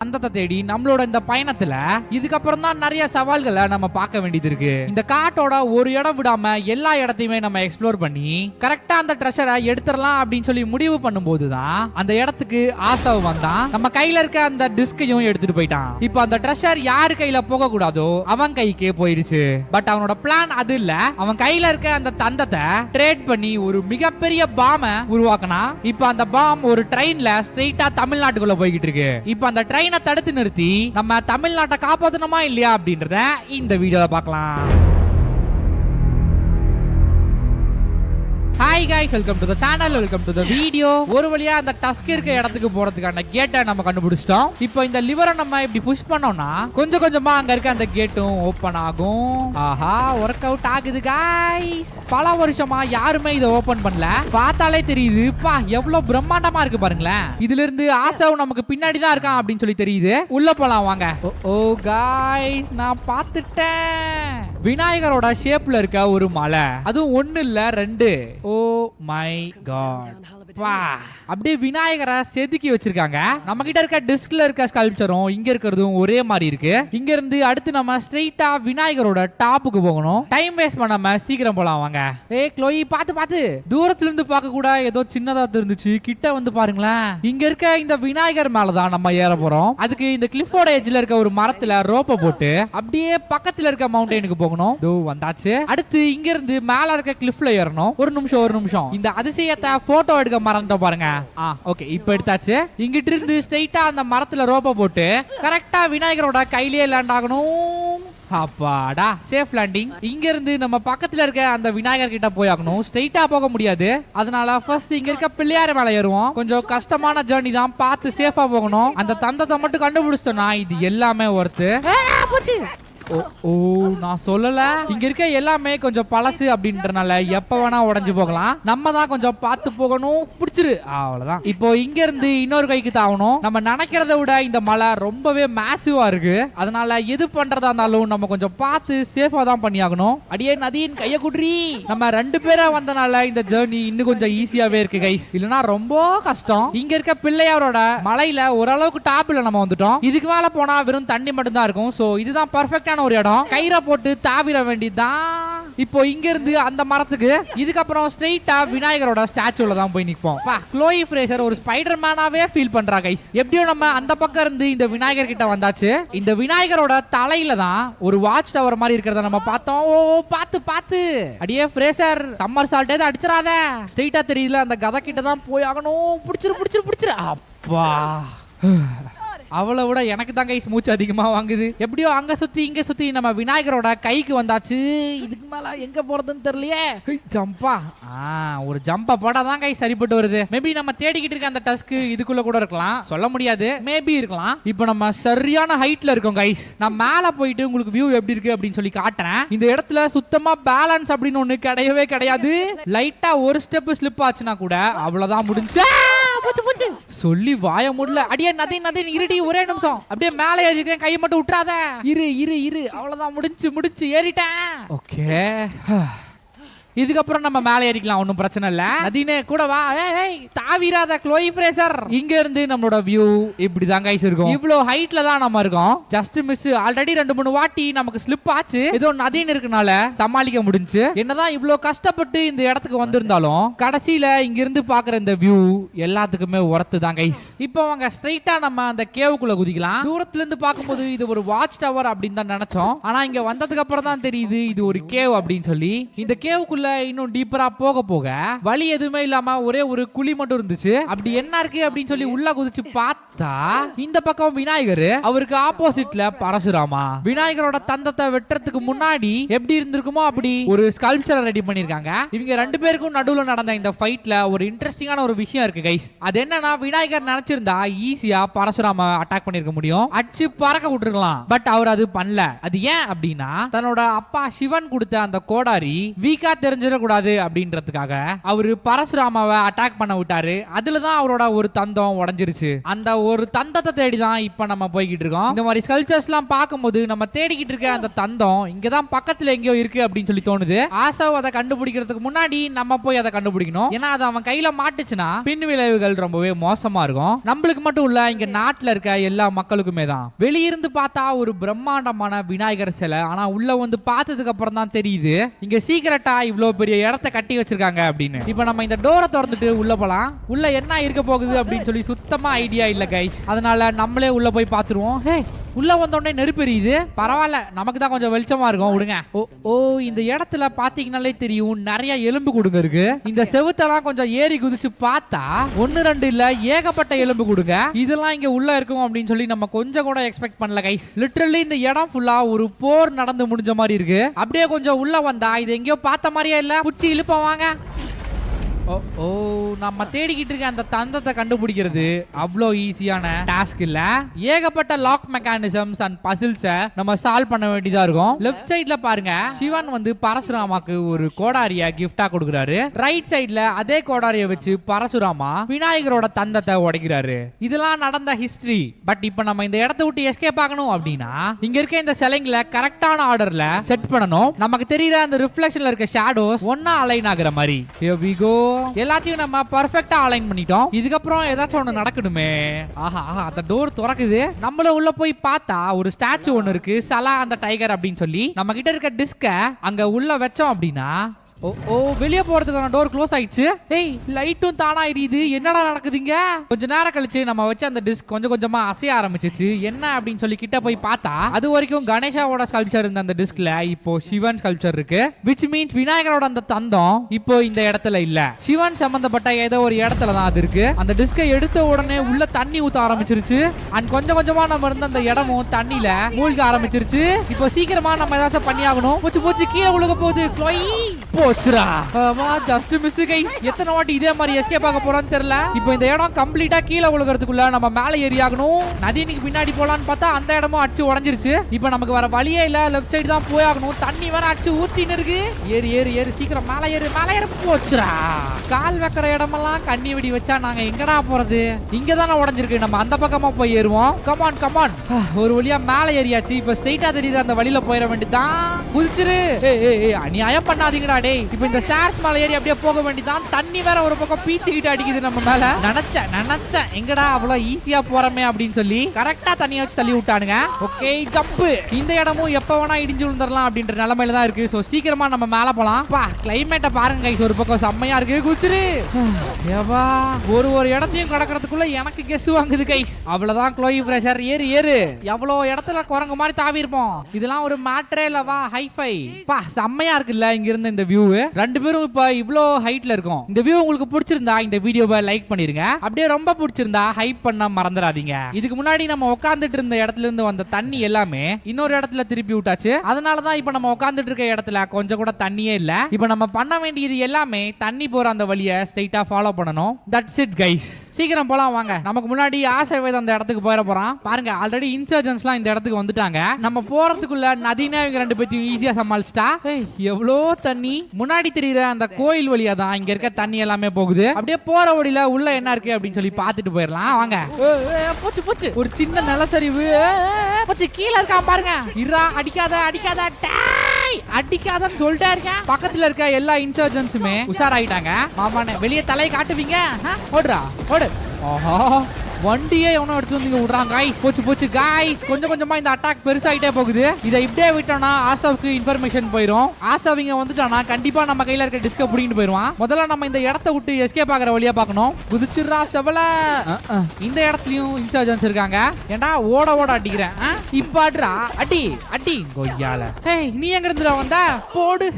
அந்தத்தை தேடி நம்மளோட இந்த பயணத்துல இதுக்கப்புறம் தான் நிறைய சவால்களை நம்ம பார்க்க வேண்டியது இருக்கு. இந்த காட்டோட ஒரு இடம் விடாம எல்லா இடத்தையுமே நம்ம எக்ஸ்ப்ளோர் பண்ணி கரெக்டா அந்த ட்ரெஷரை எடுத்துடலாம் அப்படின்னு சொல்லி முடிவு பண்ணும்போது தான் அந்த இடத்துக்கு ஆசவ் வந்தான். நம்ம கையில இருக்க அந்த டிஸ்கையும் எடுத்துட்டு போயிட்டான். இப்போ அந்த ட்ரெஷர் யாரு கையில போக கூடாதோ அவன் கைக்கே போயிருச்சு. பட் அவனோட பிளான் அது இல்ல. அவன் கையில இருக்க அந்த தந்தத்தை ட்ரேட் பண்ணி ஒரு மிகப்பெரிய பாமை உருவாக்கினா. இப்போ அந்த பாம் ஒரு ட்ரெயின்ல ஸ்ட்ரெயிட்டா தமிழ்நாட்டுக்குள்ள போய்கிட்டு இருக்கு. இப்போ அந்த ட்ரெயின் தடுத்து நிறுத்தி நம்ம தமிழ்நாட்டை காப்பாத்தணுமா இல்லையா அப்படின்றத இந்த வீடியோல பார்க்கலாம். Hi guys, welcome to the channel, welcome to the video. ஒரு வழியா அந்த டஸ்க் இருக்க இடத்துக்கு போறதுக்கான கேட்டை நம்ம கண்டுபிடிச்சிட்டோம். இப்போ இந்த லிவரை நம்ம இப்படி புஷ் பண்ணோம்னா கொஞ்சம் கொஞ்சமா அங்க இருக்க அந்த கேட்டும் ஓபன் ஆகும். ஆஹா, ஒர்க் அவுட் ஆகுது guys. பல வருஷமா யாருமே இதை ஓபன் பண்ணல. பார்த்தாலே தெரியுது பா எவ்வளவு பிரம்மாண்டமா இருக்கு பாருங்களேன். இதுல இருந்து ஆசவ் நமக்கு பின்னாடி தான் இருக்கான் அப்படின்னு சொல்லி தெரியுது. உள்ள போலாம் வாங்க. ஓ guys, நான் பார்த்துட்டேன். விநாயகரோட ஷேப்ல இருக்க ஒரு மலை, அதுவும் ஒன்னு இல்ல ரெண்டு. ஓ மை காட், அப்படியே விநாயகரை செதுக்கி வச்சிருக்காங்க. நம்ம கிட்ட இருக்க டிஸ்க்ல இருக்க ஸ்கல்ப்சரும் இங்க இருக்கிறதும் ஒரே மாதிரி இருக்கு. இங்க இருந்து அடுத்து நம்ம ஸ்ட்ரெயிட்டா விநாயகரோட டாப்புக்கு போகணும். டைம் வேஸ்ட் பண்ணாம சீக்கிரம் போலாம் வாங்க. ஏய் க்ளோயி, பாத்து பாத்து, தூரத்துல இருந்து பார்க்க கூட ஏதோ சின்னதா இருந்துச்சு, கிட்ட வந்து பாருங்களேன். இங்க இருக்க இந்த விநாயகர் மேலதான் நம்ம ஏற போறோம். அதுக்கு இந்த கிளிஃபோட எட்ஜ்ல இருக்க ஒரு மரத்துல ரோப்ப போட்டு அப்படியே பக்கத்துல இருக்க மவுண்டனுக்கு போகணும். தோ வந்தாச்சு. அடுத்து இங்க இருந்து மேல இருக்க கிளிஃப்ல ஏறணும். ஒரு நிமிஷம், இந்த அதிசயத்தை போட்டோ எடுக்க மறந்துட்டோம் பாருங்க. ஓகே, இப்போ எடுத்தாச்சு. இங்கிட்டு இருந்து ஸ்ட்ரெயிட்டா அந்த மரத்துல ரோப்ப போட்டு கரெக்டா விநாயகரோட கையிலேயே லேண்ட் ஆகணும். அப்பாடா, சேஃப் லேண்டிங். இங்க இருந்து நம்ம பக்கத்துல இருக்க அந்த விநாயகர் கிட்ட போய் ஆகணும். ஸ்ட்ரெயிட்டா போக முடியாது. அதனால ஃபர்ஸ்ட் இங்க இருக்க பிள்ளையார் மேல ஏறுவோம். கொஞ்சம் கஷ்டமான ஜர்னி தான், பார்த்து சேஃபா போகணும். அந்த தந்தத்தை மட்டும் கண்டுபிடிச்சோம்னா இது எல்லாமே ஒர்த்து. ஓ, நான் சொல்லல. இங்க இருக்க எல்லாமே கொஞ்சம் பழசு அப்படின்றனால எப்ப வேணா உடைஞ்சு போகலாம். நம்ம தான் கொஞ்சம் பார்த்து போகணும். பிடிச்சிரு, அவ்வளவுதான். இப்போ இங்க இருந்து இன்னொரு கைக்கு தாவணும். நம்ம நினைக்கிறத விட இந்த மலை ரொம்பவே மேசிவா இருக்கு. அதனால எது பண்றதா இருந்தாலும் நம்ம கொஞ்சம் பார்த்து சேஃபா தான் பண்ணி ஆகணும். அடியே நதியின் கைய குட்ரி. நம்ம ரெண்டு பேரா வந்தனால இந்த ஜர்னி இன்னும் கொஞ்சம் ஈஸியாவே இருக்கு கைஸ். இல்லனா ரொம்ப கஷ்டம். இங்க இருக்க பிள்ளையாரோட மலையில ஓரளவுக்கு டாப்ல நம்ம வந்துட்டோம். இதுக்கு மேல போனா வெறும் தண்ணி மட்டும் தான் இருக்கும். சோ இதுதான் பெர்ஃபெக்ட்டான ஒரு இடம். கயிறை போட்டு தாவிர வேண்டியதுதான். இப்போ இங்க இருந்து அந்த மரத்துக்கு இதுக்கப்புறம் ஸ்ட்ரெயிட்டா விநாயகரோட ஸ்டாச்சுல தான் போய் நிற்போம். க்ளோயி ஃப்ரேசர் ஒரு ஸ்பைடர் மேனாவே ஃபீல் பண்றா கைஸ். எப்படியோ நம்ம அந்த பக்கம் இருந்து இந்த விநாயகர் கிட்ட வந்தாச்சு. இந்த விநாயகரோட தலையில தான் ஒரு வாட்ச் டவர் மாதிரி இருக்கிறத நம்ம பார்த்தோம். ஓ பாத்து பாத்து, அடியே ஃப்ரேசர் சம்மர் சால்ட் ஏதோ அடிச்சிராத. ஸ்ட்ரெயிட்டா தெரியுதுல, அந்த கதை கிட்ட தான் போய் ஆகணும். பிடிச்சிரு. அப்பா, அவளை விட எனக்கு தான் கைஸ் மூச்சு அதிகமா வாங்குது. எப்படியோ அங்க சுத்தி இங்க சுத்தி நம்ம விநாயகரோட கைக்கு வந்தாச்சு. இதுக்கு மேல எங்க போறதுன்னு தெரியலையே. ஜம்பா, ஒரு ஜம்பா போட்டா தான் கைஸ் சரிப்பட்டு வருது. மேபி நம்ம தேடிக்கிட்டு இருக்க அந்த டஸ்க் இதுக்குள்ள கூட இருக்கலாம், சொல்ல முடியாது. மேபி இருக்கலாம். இப்போ நம்ம சரியான ஹைட்ல இருக்கோம் கைஸ். நான் மேல போயிட்டு உங்களுக்கு வியூ எப்படி இருக்கு அப்படின்னு சொல்லி காட்டுறேன். இந்த இடத்துல சுத்தமா பேலன்ஸ் அப்படின்னு ஒண்ணு கிடையவே கிடையாது. லைட்டா ஒரு ஸ்டெப் ஸ்லிப் ஆச்சுன்னா கூட அவ்வளவுதான் முடிஞ்சு. சொல்லி வாய முடியல. அடியே நதின் இருடி, ஒரே நிமிஷம். அப்படியே மேலே ஏறிக்கிறேன், கையை மட்டும் விட்டுறாத. இரு, அவ்வளவுதான், முடிச்சு ஏறிட்டேன். ஓகே, இதுக்கப்புறம் நம்ம மேலே ஏறிக்கலாம், ஒன்றும் பிரச்சனை இல்ல. நதினே கூட வா. தாவிராத க்ளோயி ஃப்ரேசர். இங்க இருந்து நம்மளோட வியூ இப்படிதான் கைஸ் இருக்கும். இவ்வளோ ஹைட்ல தான் நம்ம இருக்கோம். Just miss. ஆல்ரெடி 2-3 வாட்டி நமக்கு ஸ்லிப் ஆச்சு. ஏதோ நதின் இருக்கனால சமாளிக்க முடிஞ்சு. என்னதான் இவ்வளோ கஷ்டப்பட்டு இந்த இடத்துக்கு வந்திருந்தாலும் கடைசியில இங்க இருந்து பாக்குற இந்த வியூ எல்லாத்துக்குமே ஒர்த்து தான் கைஸ். இப்போ அவங்க ஸ்ட்ரைட்டா நம்ம அந்த கேவுக்குள்ள குதிக்கலாம். தூரத்துல இருந்து பார்க்கும்போது இது ஒரு வாட்ச் டவர் அப்படின்னு தான் நினைச்சோம். ஆனா இங்க வந்ததுக்கு அப்புறம் தான் தெரியுது இது ஒரு கேவ் அப்படின்னு சொல்லி. இந்த கேவுக்குள்ள இன்னும் டீப்பரா போக வழி எதுவுமே இல்லாம ஒரே ஒரு குழி மட்டும் இருந்துச்சு. அப்படி என்ன இருக்கு அப்படின்னு சொல்லி உள்ள குதிச்சு பார்த்தா இந்த பக்கம் விநாயகர், அவருக்கு ஆப்போசிட்ல பரசுராமா. விநாயகரோட தந்தத்தை வெட்டுறதுக்கு முன்னாடி எப்படி இருந்திருக்குமோ அப்படி ஒரு ஸ்கல்ப்சரை ரெடி பண்ணிருக்காங்க. இவங்க ரெண்டு பேருக்கும் நடுவுல நடந்த இந்த ஃபைட்ல ஒரு இன்ட்ரெஸ்டிங்கான ஒரு விஷயம் இருக்கு கைஸ். அது என்னன்னா, விநாயகர் நினைச்சிருந்தா ஈஸியா பரசுராம அட்டாக் பண்ணிருக்க முடியும், அடிச்சு பறக்க விட்டுருக்கலாம். பட் அவர் அது பண்ணல. அது ஏன் அப்படின்னா, தன்னோட அப்பா சிவன் கொடுத்த அந்த கோடாரி வீக்கா தெரிஞ்சிடக்கூடாது அப்படின்றதுக்காக அவரு பரசுராமாவை அட்டாக் பண்ண விட்டாரு. அதுலதான் அவரோட ஒரு தந்தம் உடைஞ்சிருச்சு. அந்த ஒரு தந்தத்தை தேடிதான் இப்ப நம்ம போய்கிட்டு இருக்கோம். இந்த மாதிரி ஸ்கல்ப்சர்ஸ் எல்லாம் பார்க்கும்போது நம்ம தேடிக்கிட்டு இருக்க அந்த தந்தம் இங்கதான் பக்கத்துல எங்கேயோ இருக்கு அப்படின்னு சொல்லி தோணுது. ஆசாவ் அதை கண்டுபிடிக்கிறதுக்கு முன்னாடி நம்ம போய் அதை கண்டுபிடிக்கணும். ஏன்னா அது அவன் கையில மாட்டுச்சுன்னா பின் விளைவுகள் ரொம்பவே மோசமா இருக்கும். நம்மளுக்கு மட்டும் இல்ல, இங்க நாட்டுல இருக்க எல்லா மக்களுக்குமே தான். வெளியிருந்து பார்த்தா ஒரு பிரம்மாண்டமான விநாயகர் சிலை, ஆனா உள்ள வந்து பார்த்ததுக்கு அப்புறம் தான் தெரியுது இங்க சீக்கிரட்டா இவ்வளவு பெரிய இடத்தை கட்டி வச்சிருக்காங்க அப்படின்னு. இப்ப நம்ம இந்த டோரை திறந்துட்டு உள்ள போலாம். உள்ள என்ன இருக்க போகுது அப்படின்னு சொல்லி சுத்தமா ஐடியா இல்ல கைஸ். அதனால நம்மளே உள்ள போய் பாத்துருவோம். ஹே, உள்ள வந்தோடனே நெருப்பு எரியுது. பரவாயில்ல, நமக்கு தான் கொஞ்சம் வெளிச்சமா இருக்கும், விடுங்க. ஓ இந்த இடத்துல பாத்தீங்கன்னாலே தெரியும் நிறைய எலும்பு கொடுங்க இருக்கு. இந்த செவுத்தெல்லாம் கொஞ்சம் ஏறி குதிச்சு பார்த்தா 1 2 இல்ல ஏகப்பட்ட எலும்பு கொடுங்க. இதெல்லாம் இங்க உள்ள இருக்கும் அப்படின்னு சொல்லி நம்ம கொஞ்சம் கூட எக்ஸ்பெக்ட் பண்ணல கைஸ். லிட்டரலி இந்த இடம் ஃபுல்லா ஒரு போர் நடந்து முடிஞ்ச மாதிரி இருக்கு. அப்படியே கொஞ்சம் உள்ள வந்தா இது எங்கேயோ பார்த்த மாதிரியே இல்ல. புடிச்சு இழுப்ப வாங்க. ஓ நம்ம தேடிக்கிட்டு இருக்க அந்த தந்தத்தை கண்டுபிடிக்கிறது அவ்வளோ ஈஸியான டாஸ்க் இல்ல. ஏகப்பட்ட லாக் மெக்கானிசம்ஸ் அண்ட் பசில்ஸை நம்ம சால்வ் பண்ண வேண்டியதா இருக்கும். லெஃப்ட் சைடுல பாருங்க, சிவன் வந்து பரசுராமாக்கு ஒரு கோடாரிய கிஃப்டா கொடுக்குறாரு. ரைட் சைடுல அதே கோடாரிய வச்சு பரசுராமா விநாயகரோட தந்தத்தை உடைக்கிறாரு. இதெல்லாம் நடந்த ஹிஸ்டரி. பட் இப்போ நம்ம இந்த இடத்தை விட்டு எஸ்கேப் ஆகணும் அப்படின்னா இங்க இருக்க இந்த சிலைங்களை கரெக்டான ஆர்டர்ல செட் பண்ணணும். நமக்கு தெரியற அந்த ரிஃப்ளெக்ஷன்ல இருக்க ஷேடோஸ் ஒன்னா அலைன் ஆகுற மாதிரி. Here we go. எல்லாத்தையும் நம்ம பர்ஃபெக்ட்டா அலைன் பண்ணிட்டோம். இதுக்கப்புறம் ஏதாச்சும் ஒண்ணு நடக்கணுமே. ஆஹா, அந்த டோர் திறக்குது. நம்மள உள்ள போய் பார்த்தா ஒரு ஸ்டாச்சு ஒன்னு இருக்கு, சலா அந்த டைகர் அப்படின்னு சொல்லி. நம்ம கிட்ட இருக்க டிஸ்க அங்க உள்ள வச்சோம் அப்படின்னா ஓ வெளியே போறதுக்கான டோர் க்ளோஸ் ஆயிடுச்சு. ஏய், லைட்டும் தானா எரியுது. என்னடா நடக்குதுங்க? கொஞ்ச நேரம் கழிச்சு நம்ம வச்ச அந்த டிஸ்க் கொஞ்சம் கொஞ்சமா அசைய ஆரம்பிச்சிச்சு. என்ன அப்படின்னு சொல்லி கிட்ட போய் பார்த்தா அது வரைக்கும் கணேஷாவோட ஸ்கல்ப்சர் இருந்த அந்த டிஸ்க்ல இப்போ சிவன் ஸ்கல்ப்சர் இருக்கு. which means விநாயகரோட அந்த தந்தம் இப்போ இந்த இடத்துல இல்ல. சிவன் சம்பந்தப்பட்ட ஏதோ ஒரு இடத்துல தான் அது இருக்கு. அந்த டிஸ்கை எடுத்த உடனே உள்ள தண்ணி ஊத்த ஆரம்பிச்சிருச்சு. அண்ட் கொஞ்சம் கொஞ்சமா நம்ம இருந்த அந்த இடமும் தண்ணில மூழ்க ஆரம்பிச்சிருச்சு. இப்போ சீக்கிரமா நம்ம ஏதாச்சும் பண்ணி ஆகணும். போச்சு கீழே உலக போகுது. போச்சுடா. Just miss guys. எத்தனை வாட்டி இதே மாதிரி எஸ்கேப் ஆக போறோம்னு தெரியல. இப்போ இந்த இடம் கம்ப்ளீட்டா கீழே விழுகிறதுக்குள்ள நம்ம மேலே ஏறி ஆகணும். நதினிக்கு பின்னாடி போலான்னு பார்த்தா அந்த இடமும் அடிச்சு உடைஞ்சிருச்சு. இப்போ நமக்கு வர வழியே இல்ல. லெஃப்ட் சைடு தான் போய் ஆகணும். தண்ணி வேற அடிச்சு ஊத்தின்னு இருக்கு. ஏறி சீக்கிரம் மேலே ஏறு. போச்சுடா. கால் வைக்கிற இடமெல்லாம் கண்ணி வெடி வச்சா நாங்க எங்கடா போறது? இங்க தானே உடைஞ்சிருக்கு. நம்ம அந்த பக்கமா போய் ஏறுவோம். கமான். ஒரு வழியா மேலே ஏறியாச்சு. இப்போ ஸ்ட்ரைட்டா தெரியுற அந்த வழியில போயிட வேண்டியதான். குதிச்சிரு. அநியாயம் பண்ணாதீங்கடா டேய். இப்போ இந்த ஸ்டார்ஸ் மேல ஏறி அப்படியே போக வேண்டியதான். தண்ணி வேற ஒரு பக்கம் பீச்சிக்கிட்டு அடிக்குது நம்ம மேல. நினைச்சேன் எங்கடா அவ்வளவு ஈஸியா போறமே அப்படின்னு சொல்லி கரெக்டா தண்ணியை வச்சு தள்ளி விட்டானுங்க. Okay, jump. இந்த இடமும் எப்ப வேணா இடிஞ்சு விழுந்துடலாம் அப்படின்ற நிலைமையில தான் இருக்கு. சோ சீக்கிரமா நம்ம மேல போலாம். கிளைமேட்டை பாருங்க கைஸ், ஒரு பக்கம் செம்மையா இருக்கு. குச்சிரு. ஒரு இடத்தையும் கடக்கிறதுக்குள்ள எனக்கு கெஸ் வாங்குது கைஸ். அவ்வளவுதான் க்ளோயி பிரஷர். ஏறு. எவ்வளவு இடத்துல குரங்கு மாதிரி தாவி இருப்போம். இதெல்லாம் ஒரு மேட்டரே இல்லவா? ஹைஃபை செம்மையா இருக்குல்ல இங்க இருந்து இந்த வியூ. ரெண்டு பேரும் இப்ப இவ்ளோ ஹைட்ல இருக்கோம். இந்த வியூ உங்களுக்கு பிடிச்சிருந்தா இந்த வீடியோவை லைக் பண்ணிருங்க. அப்படியே ரொம்ப பிடிச்சிருந்தா ஹைப் பண்ண மறந்துடாதீங்க. இதுக்கு முன்னாடி நம்ம உட்கார்ந்துட்டு இருந்த இடத்துல இருந்து வந்த தண்ணி எல்லாமே இன்னொரு இடத்துல திருப்பி விட்டாச்சு. அதனாலதான் இப்ப நம்ம உட்கார்ந்துட்டு இருக்க இடத்துல கொஞ்சம் கூட தண்ணியே இல்ல. இப்ப நம்ம பண்ண வேண்டியது எல்லாமே தண்ணி போற அந்த வழியை ஸ்ட்ரைட்டா ஃபாலோ பண்ணணும். That's it guys. சீக்கிரம் போலாம் வாங்க. நமக்கு முன்னாடி ஆசைவேத அந்த இடத்துக்கு போயிட போறான். பாருங்க, ஆல்ரெடி இன்சர்ஜன்ஸ்லாம் இந்த இடத்துக்கு வந்துட்டாங்க. நம்ம போறதுக்குள்ள நதினா இவங்க ரெண்டு பேத்தையும் ஈஸியா சமாளிச்சிட்டா. எவ்வளோ தண்ணி. முன்னாடி தெரியுற அந்த கோயில் வழியா தான் இங்க இருக்க தண்ணி எல்லாமே போகுது. அப்படியே போற வழியில உள்ள என்ன இருக்கு அப்படின்னு சொல்லி பாத்துட்டு போயிடலாம் வாங்க. போச்சு ஒரு சின்ன நிலசரிவு. போச்சு கீழே இருக்கான் பாருங்க. இரா அடிக்காதன்னு சொல்லிட்டே இருக்கேன். பக்கத்துல இருக்க எல்லா இன்சர்ஜன்ஸுமே உஷாராயிட்டாங்க. மாமானே வெளியே தலையை காட்டுவீங்க. ஓடு. ஆஹா, வண்டியே எவனோ எடுத்து வந்து விடுறாங்க கைஸ். போச்சு கைஸ். கொஞ்சம் கொஞ்சமா இந்த அட்டாக் பெருசாயிட்டே போகுது. இதை இப்படியே விட்டோம்னா ஆசாவுக்கு இன்ஃபர்மேஷன் போயிடும். ஆசாவிங்க வந்துட்டானா கண்டிப்பா நம்ம கையில இருக்க டிஸ்க புடிங்கிட்டு போயிடுவான். முதல்ல நம்ம இந்த இடத்தை விட்டு எஸ்கேப் ஆகிற வழியா பார்க்கணும். குதிச்சிடுறா செவல. இந்த இடத்துலயும் இன்சர்ஜன்ஸ் இருக்காங்க. ஏண்டா ஓட அடிக்கிறேன். இப்பாடுறா அடி கொய்யால. நீ எங்க இருந்துடா வந்த? போடு.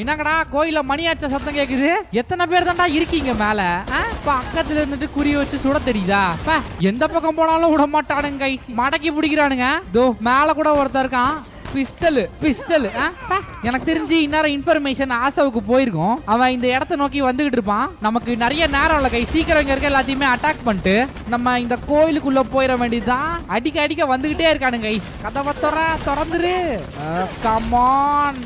என்னங்கடா கோயில மணி அடிச்ச சத்தம் கேக்குது. எத்தனை பேர் தான்டா இருக்கீங்க மேல? பக்கத்துல இருந்துட்டு குறி வச்சு சுட தெரியுதா? எந்த பக்கம் போனாலும் விட மாட்டானுங்க கைஸ். மடக்கி பிடிக்கிறானுங்க. தோ மேல கூட ஒருத்தர் இருக்கான். பிஸ்டல். எனக்கு தெரிஞ்சு இன்னொரு இன்ஃபர்மேஷன் ஆசாவுக்கு போயிருக்கும். அவன் இந்த இடத்தை நோக்கி வந்துகிட்டு இருப்பான். நமக்கு நிறைய நேரம் இல்லை கை. சீக்கிரம் இங்க இருக்க எல்லாத்தையுமே அட்டாக் பண்ணிட்டு நம்ம இந்த கோயிலுக்குள்ள போயிட வேண்டியதுதான். அடிக்க வந்துகிட்டே இருக்கானுங்க கைஸ். கதவை திறந்துரு. கமான்.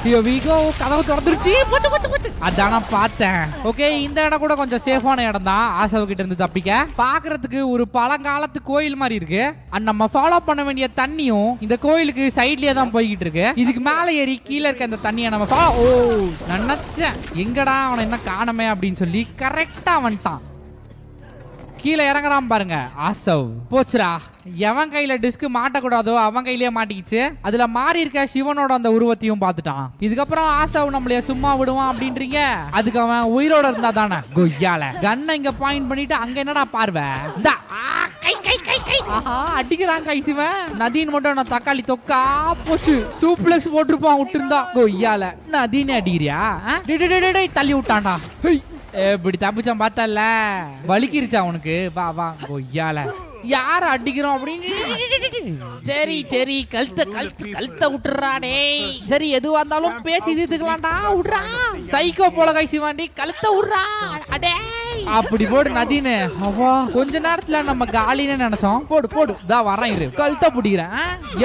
Here we go. கதவு திறந்துருச்சு. போச்சு போச்சு போச்சு. அதான பார்த்தேன். ஓகே, இந்த இடம் கூட கொஞ்சம் சேஃபான இடம் தான். ஆசவ கிட்ட இருந்து தப்பிக்க. பார்க்கிறதுக்கு ஒரு பழங்காலத்து கோயில் மாதிரி இருக்கு. அண்ட் நம்ம ஃபாலோ பண்ண வேண்டிய தண்ணியும் இந்த கோயிலுக்கு சைட்லயே தான் போய்கிட்டு இருக்கு. இதுக்கு மேல ஏறி கீழே இருக்க அந்த தண்ணியை நம்ம நினைச்சேன் எங்கடா அவனை என்ன காணமே அப்படின்னு சொல்லி கரெக்டா வந்துட்டான். கீழே இறங்குறான் பாருங்க ஆசவ். போச்சுரா, எவன் கையில டிஸ்க் மாட்டக்கூடாதோ அவன் கையிலேயே மாட்டிக்கிச்சு. அதுல மாறி இருக்க சிவனோட அந்த உருவத்தையும் பார்த்துட்டான். இதுக்கப்புறம் ஆசவ் நம்மளைய சும்மா விடுவான் அப்படின்றீங்க? அதுக்கு அவன் உயிரோட இருந்தா தானே. கொய்யால கண்ணை இங்க பாயிண்ட் பண்ணிட்டு அங்க என்னடா பார்வை. அடிக்கிறான் கை சிவன். நதீன் மட்டும் நான் தக்காளி தொக்கா போச்சு. சூப்ளெக்ஸ் போட்டுருப்பான் விட்டு இருந்தா. கொய்யால நதீன் அடிக்கிறியா? தள்ளி விட்டான்டா. இப்படி தப்பிச்சான் பார்த்தல, வலிக்கிருச்சா அவனுக்கு? வா வா கொய்யால யார அடிக்கிறோம் அப்படின்னு. சரி சரி, கழுத்த விட்டுறாடே. சரி, எதுவா இருந்தாலும் பேசி தீர்த்துக்கலாம்டா. விட்றா, சைக்கோ போல கை சிவாண்டி, கழுத்த விட்றா. அடே அப்படி போடு நதீனு. கொஞ்ச நேரத்துல நம்ம காலின்னு நினைச்சோம். போடு போடு, தான் வரேன் இரு. கழுத்த பிடிக்கிறேன்.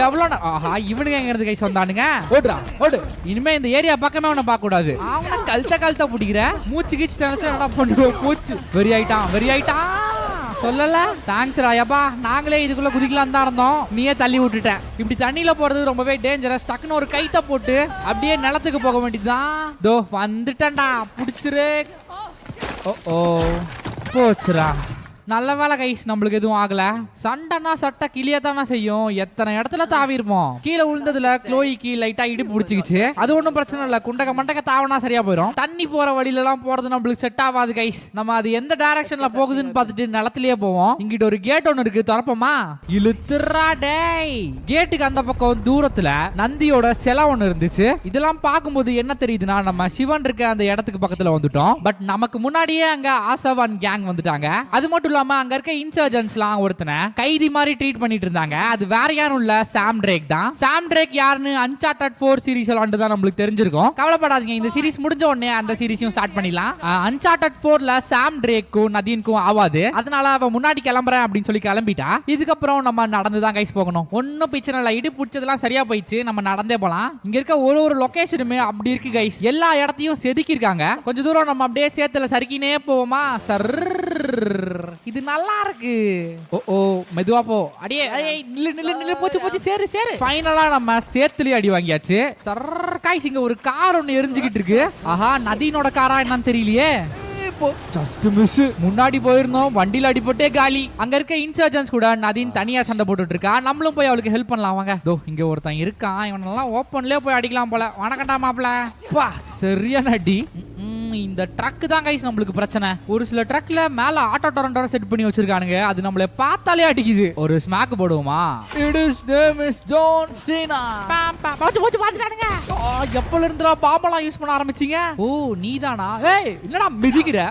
எவ்வளவு ஆஹா, இவனுங்க எங்க இருந்து கை சொந்தானுங்க. ஓடுறா ஓடு. இனிமே இந்த ஏரியா பக்கமே அவனை பார்க்க கூடாது. அவனை கழுத்த பிடிக்கிற. மூச்சு கீச்சு நினைச்சு என்ன பண்ணுவோம். மூச்சு வெறி ஆயிட்டான். சொல்லல தேங்க்ஸ் ராயப்பா. நாங்களே இதுக்குள்ள குதிக்கலாம் தான் இருந்தோம், நீயே தள்ளி விட்டுட்ட. இப்படி தண்ணியில போறது ரொம்பவே டேஞ்சரஸ். டக்குன்னு ஒரு கைத்த போட்டு அப்படியே நிலத்துக்கு போக வேண்டியதுதான். தோ வந்துட்டேன்டா, புடிச்சிரு. ஓ போச்சுரா. நல்ல வேலை கைஸ், நம்மளுக்கு எதுவும் ஆகல. சண்டைனா சட்டை கிளியத்தானா செய்யும். எத்தனை இடத்துல தாவி இருப்போம். கீழே விழுந்ததுல க்ளோய்க்கு லைட்டா இடுப்பு பிடிச்சிக்கிச்சு. அது ஒன்றும் பிரச்சனை இல்லை. குண்டக்க மண்டக்க தாவனா சரியா போயிடும். தண்ணி போற வழியில எல்லாம் போறது நம்மளுக்கு செட் ஆகாது கைஸ். நம்ம அது எந்த டைரக்ஷன்ல போகுதுன்னு பார்த்துட்டு நிலத்திலேயே போவோம். இங்கிட்ட ஒரு கேட் ஒன்று இருக்கு, திறப்போமா? இழுத்துறா டேய். கேட்டுக்கு அந்த பக்கம் தூரத்துல நந்தியோட சிலை ஒன்று இருந்துச்சு. இதெல்லாம் பார்க்கும்போது என்ன தெரியுதுன்னா, நம்ம சிவன் இருக்க அந்த இடத்துக்கு பக்கத்துல வந்துட்டோம். பட் நமக்கு முன்னாடியே அங்க ஆசவான் கேங் வந்துட்டாங்க. அது மட்டும் அங்க இருக்க இன்சர்ஜென்ட்ஸ்லாம் ஒருத்தனை கைதி மாதிரி ட்ரீட் பண்ணிட்டு இருந்தாங்க. அது வேற யாரும் இல்ல, சாம் ட்ரேக் தான். சாம் ட்ரேக் யாருன்னு அன்சார்ட்டட் 4 சீரிஸ் விளையாண்டு தான் நம்மளுக்கு தெரிஞ்சிருக்கும். கவலைப்படாதீங்க, இந்த சீரிஸ் முடிஞ்ச உடனே அந்த சீரிஸையும் ஸ்டார்ட் பண்ணிடலாம். அன்சார்ட்டட் 4ல சாம் ட்ரேக்கும் நதீனுக்கும் ஆவாது. அதனால அவ முன்னாடி கிளம்புறேன் அப்படின்னு சொல்லி கிளம்பிட்டா. இதுக்கப்புறம் நம்ம நடந்து தான் கைஸ் போகணும். ஒன்னும் பிரச்சனை இல்லை. இடி பிடிச்சதெல்லாம் சரியா போயிடுச்சு. நம்ம நடந்தே போலாம். இங்க இருக்க ஒரு லொகேஷனுமே அப்படி இருக்கு கைஸ். எல்லா இடத்தையும் செதுக்கி இருக்காங்க. கொஞ்ச தூரம் நம்ம அப்படியே சேத்துல சறுக்கினே போவோமா. இது நல்லா இருக்கு. ஓ மெதுவா போ. அடியே நில்லு போச்சு சேரு. ஃபைனலா நம்ம சேத்துலயே அடி வாங்கியாச்சு. சர்க்காய்ஸ், இங்க ஒரு கார் ஒன்னு எரிஞ்சுக்கிட்டு இருக்கு. ஆஹா, நதீனோட காரா என்னன்னு தெரியலையே. Just miss. முன்னாடி போயிருந்தோம், வண்டியில அடிபட்டே காலி. அங்க இருக்க இன்சர்ஜென்ட்ஸ் கூட நதீன் தனியா சண்டை போட்டுட்டு இருக்கா. நம்மளும் போய் அவளுக்கு ஹெல்ப் பண்ணலாம் வாங்க. தோ இங்க ஒருத்தன் இருக்கான். இவனெல்லாம் ஓப்பன்லயே போய் அடிக்கலாம் போல. வணக்கண்டா மாப்ள. பா சரியான அடி. இந்த ட்ரக் தான் கைஸ் நம்மளுக்கு பிரச்சனை. ஒரு சில ட்ரக்ல மேல ஆட்டோ டொரண்டோட செட் பண்ணி வச்சிருக்கானுங்க. அது நம்மள பார்த்தாலே அடிக்குது. ஒரு ஸ்மாக் போடுவோமா? It is name is John Cena. போச்சு பாத்துட்டானுங்க. எப்பல இருந்துடா பாம்பெல்லாம் யூஸ் பண்ண ஆரம்பிச்சீங்க? ஓ நீதானா? ஏய் என்னடா மிதிக்கிற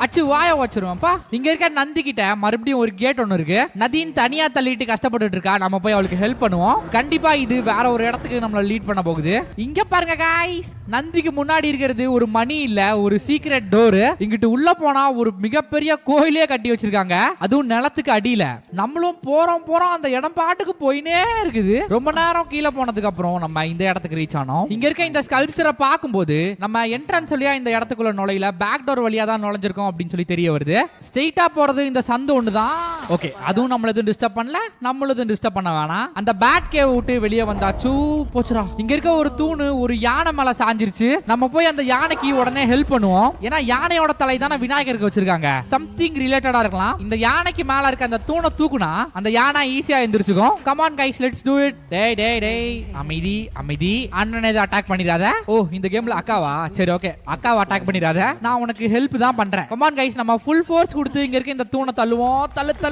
அச்சு வாய வச்சிருவேன்ப்பா. இங்க இருக்க நந்தி கிட்ட மறுபடியும் ஒரு கேட் ஒன்னு இருக்கு. நதீன் தனியா தள்ளிட்டு கஷ்டப்பட்டுட்டு இருக்கா. நம்ம போய் அவளுக்கு ஹெல்ப் பண்ணுவோம். கண்டிப்பா இது வேற ஒரு இடத்துக்கு நம்மள லீட் பண்ண போகுது. இங்க பாருங்க கைஸ், நந்திக்கு முன்னாடி இருக்கிறது ஒரு மணி இல்ல, ஒரு சீக்ரெட் டோர். இங்கிட்டு உள்ள போனா ஒரு மிகப்பெரிய கோயிலே கட்டி வச்சிருக்காங்க. அதுவும் நிலத்துக்கு அடியில. நம்மளும் போறோம் அந்த இடம் பாட்டுக்கு போயினே இருக்குது. ரொம்ப நேரம் கீழே போனதுக்கு அப்புறம் நம்ம இந்த இடத்துக்கு ரீச் ஆனோம். இங்க இருக்க இந்த ஸ்கல்ப்சரை பார்க்கும்போது நம்ம என்ட்ரன்ஸ் வழியா இந்த இடத்துக்குள்ள நுழையில, பேக் டோர் வழியா தான் நுழைஞ்சிருக்கோம் அப்படின்னு சொல்லி தெரிய வருது. ஸ்ட்ரெயிட்டா போறது இந்த சந்து ஒண்ணுதான். ஓகே, அதுவும் நம்மள எதுவும் டிஸ்டர்ப் பண்ணல, நம்மளும் எதுவும் டிஸ்டர்ப் பண்ண வேணாம். அந்த பேட் கேவ் விட்டு வெளியே வந்தாச்சு. போச்சுரா. இங்க இருக்க ஒரு தூணு ஒரு யானை மேல சாஞ்சிருச்சு. நம்ம போய் அந்த யானைக்கு உடனே ஹெல்ப் பண்ணுவோம். ஏன்னா யானையோட தலை தானே விநாயகருக்கு வச்சிருக்காங்க. சம்திங் ரிலேட்டடா இருக்கலாம். இந்த யானைக்கு மேல இருக்க அந்த தூணை தூக்குனா அந்த யானை ஈஸியா எந்திரிச்சுக்கும். Come on guys, let's do it. டேய் அமைதி. அண்ணனை அட்டாக் பண்ணிராத. ஓ இந்த கேம்ல அக்காவா? சரி ஓகே, அக்காவை அட்டாக் பண்ணிராத. நான் உனக்கு ஹெல்ப் தான் பண்றேன். கம் ஆன் கைஸ், நம்ம ஃபுல் ஃபோர்ஸ் கொடுத்து இங்க இருக்க இந்த தூணை தள்ளுவோம். தள்ளு.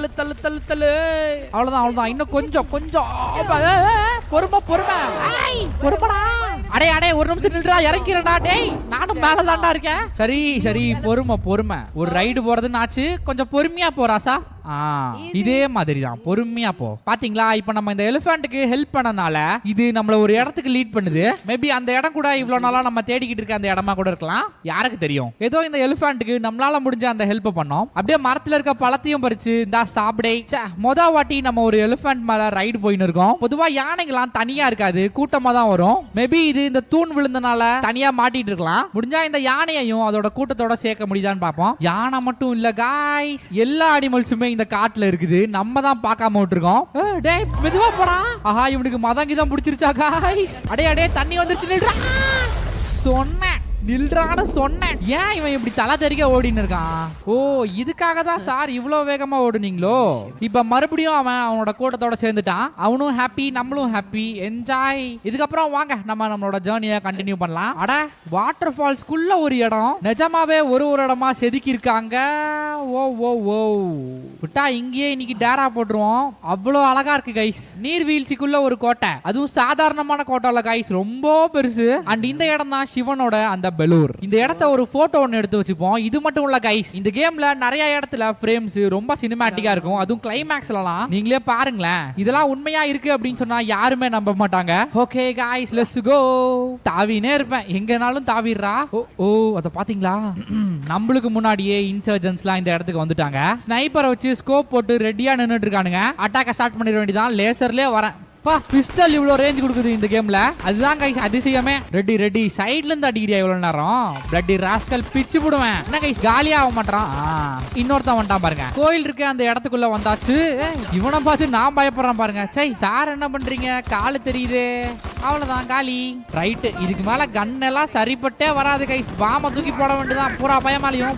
அவ்வளவுதான். இன்னும் கொஞ்சம் பொறுமைடா. அடே ஒரு நிமிஷம் நில்றா, இறங்கிறடா. டேய் நானும் மேல தான்டா இருக்கேன். சரி பொறுமை. ஒரு ரைடு போறதுன்னு ஆச்சு. கொஞ்சம் பொறுமையா போறாசா. இதே மாதிரி தான் பொறுமையா போ. பாத்தீங்களா, இப்ப நம்ம இந்த எலிஃபண்ட்டுக்கு ஹெல்ப் பண்ணனால இது நம்மள ஒரு இடத்துக்கு லீட் பண்ணுது. மேபி அந்த இடம் கூட இவ்வளவு நாளா நம்ம தேடிக்கிட்டு இருக்க அந்த இடமா கூட இருக்கலாம், யாருக்கு தெரியும். ஏதோ இந்த எலிஃபண்ட்டுக்கு நம்மளால முடிஞ்ச அந்த ஹெல்ப் பண்ணோம். அப்படியே மரத்துல இருக்க பழத்தையும் பறிச்சு இந்த சாப்பிடே. மொத வாட்டி நம்ம ஒரு எலிஃபண்ட் மேல ரைடு போயின்னு இருக்கோம். பொதுவா யானைகள்லாம் தனியா இருக்காது, கூட்டமா தான் வரும். மேபி இது இந்த தூண் விழுந்தனால தனியா மாட்டிட்டு இருக்கலாம். முடிஞ்சா இந்த யானையையும் அதோட கூட்டத்தோட சேர்க்க முடியுதான்னு பாப்போம். யானை மட்டும் இல்ல காய்ஸ், எல்லா அனிமல்ஸுமே இந்த காட்டுல இருக்குது, நம்ம தான் பார்க்காம விட்டுருக்கோம். டேய் மெதுவா போடா. ஆஹா, இவனுக்கு மதங்கி தான் பிடிச்சிருச்சா காய்ஸ். அடே தண்ணி வந்துருச்சு, நில்றா சொன்னேன், நில்றான்னு சொன்னேன். ஏன் இவன் இப்படி தலை தெறிக்க ஓடின்னு இருக்கான்? ஓ, இதுக்காக தான் சார் இவ்வளவு வேகமா ஓடுனீங்களோ? இப்ப மறுபடியும் அவனோட கூட்டத்தோட சேர்ந்துட்டான். அவனும் ஹாப்பி, நம்மளும் ஹாப்பி, என்ஜாய். இதுக்கப்புறம் வாங்க நம்மளோட ஜேர்னியை கண்டினியூ பண்ணலாம். அட, வாட்டர் ஃபால்ஸ்க்குள்ள ஒரு இடம் நிஜமாவே ஒரு இடமா செதுக்கி இருக்காங்க. ஓ ஓ ஓ, விட்டா இங்கேயே இன்னைக்கு டேரா போட்டுருவோம். அவ்வளோ அழகா இருக்கு கைஸ். நீர்வீழ்ச்சிக்குள்ள ஒரு கோட்டை, அதுவும் சாதாரணமான கோட்டை இல்ல கைஸ், ரொம்ப பெருசு. அண்ட் இந்த இடம் தான் சிவனோட அந்த பெலூர். இந்த இடத்த ஒரு போட்டோ ஒன்னு எடுத்து வச்சுப்போம். இது மட்டும் இல்ல கைஸ், இந்த கேம்ல நிறைய இடத்துல ஃப்ரேம்ஸ் ரொம்ப சினிமேட்டிக்கா இருக்கும். அதுவும் கிளைமேக்ஸ்லலாம் நீங்களே பாருங்களேன். இதெல்லாம் உண்மையா இருக்கு அப்படின்னு சொன்னா யாருமே நம்ப மாட்டாங்க. Okay guys, let's go. தாவினே இருப்பேன், எங்கனாலும் தாவிடுறா. ஓ, அத பாத்தீங்களா? நம்மளுக்கு முன்னாடியே இன்சர்ஜென்ட்ஸ்லாம் இந்த இடத்துக்கு வந்துட்டாங்க. ஸ்னைப்பரை வச்சு ஸ்கோப் போட்டு ரெடியா நின்னுட்டு இருக்கானுங்க. அட்டாக்க ஸ்டார்ட் பண்ணிட வேண்டியதான். லேசர்லயே வரேன். பிஸ்டல் இவ்வளோ ரேஞ்ச் கொடுக்குது இந்த கேம்ல, அதுதான் கைஸ் அதிசயமே. ரெடி சைடுல இருந்து அடிக்கிறியா இவ்வளவு நேரம்? பிளட்டி ராஸ்கல் பிச்சு போடுவேன். என்ன கைஸ், காலியா ஆக மாட்டான். இன்னொருத்தன் வந்துட்டான் பாருங்க. கோயில் இருக்க அந்த இடத்துக்குள்ள வந்தாச்சு. இவனை பார்த்து நான் பயப்படுறான் பாருங்க. சை சார், என்ன பண்றீங்க? காலு தெரியுது, அவ்வளவுதான் காலி. ரைட், இதுக்கு மேல கன் எல்லாம் சரிப்பட்டே வராது கைஸ். பாம தூக்கி போட வேண்டியதான் பூரா பயமாலையும்.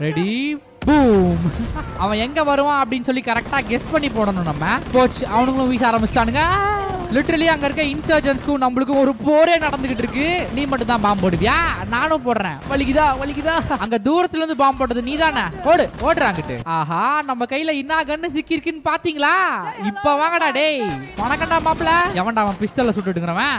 Ready, boom. அவன் எங்க வருவான் அப்படின்னு சொல்லி கரெக்டா கெஸ் பண்ணி போடணும். நம்ம போச்சு, அவனுங்களும் வீச ஆரம்பிச்சிட்டானுங்க. லிட்டரலி அங்க இருக்க இன்சர்ஜென்ட்ஸ்க்கும் நம்மளுக்கும் ஒரு போரே நடந்துகிட்டு இருக்கு. நீ மட்டும் தான் பாம்பு போடுவியா? நானும் போடுறேன். வலிக்குதா? அங்க தூரத்துல இருந்து பாம்பு போட்டது நீ தானே? ஓடுறாங்கிட்டு. ஆஹா, நம்ம கையில என்ன கண்ணு சிக்கி இருக்குன்னு பாத்தீங்களா? இப்ப வாங்கடா டேய், வணக்கண்டா மாப்பிள. எவன்டா அவன் பிஸ்டல்ல சுட்டுட்டுங்கிறவன்?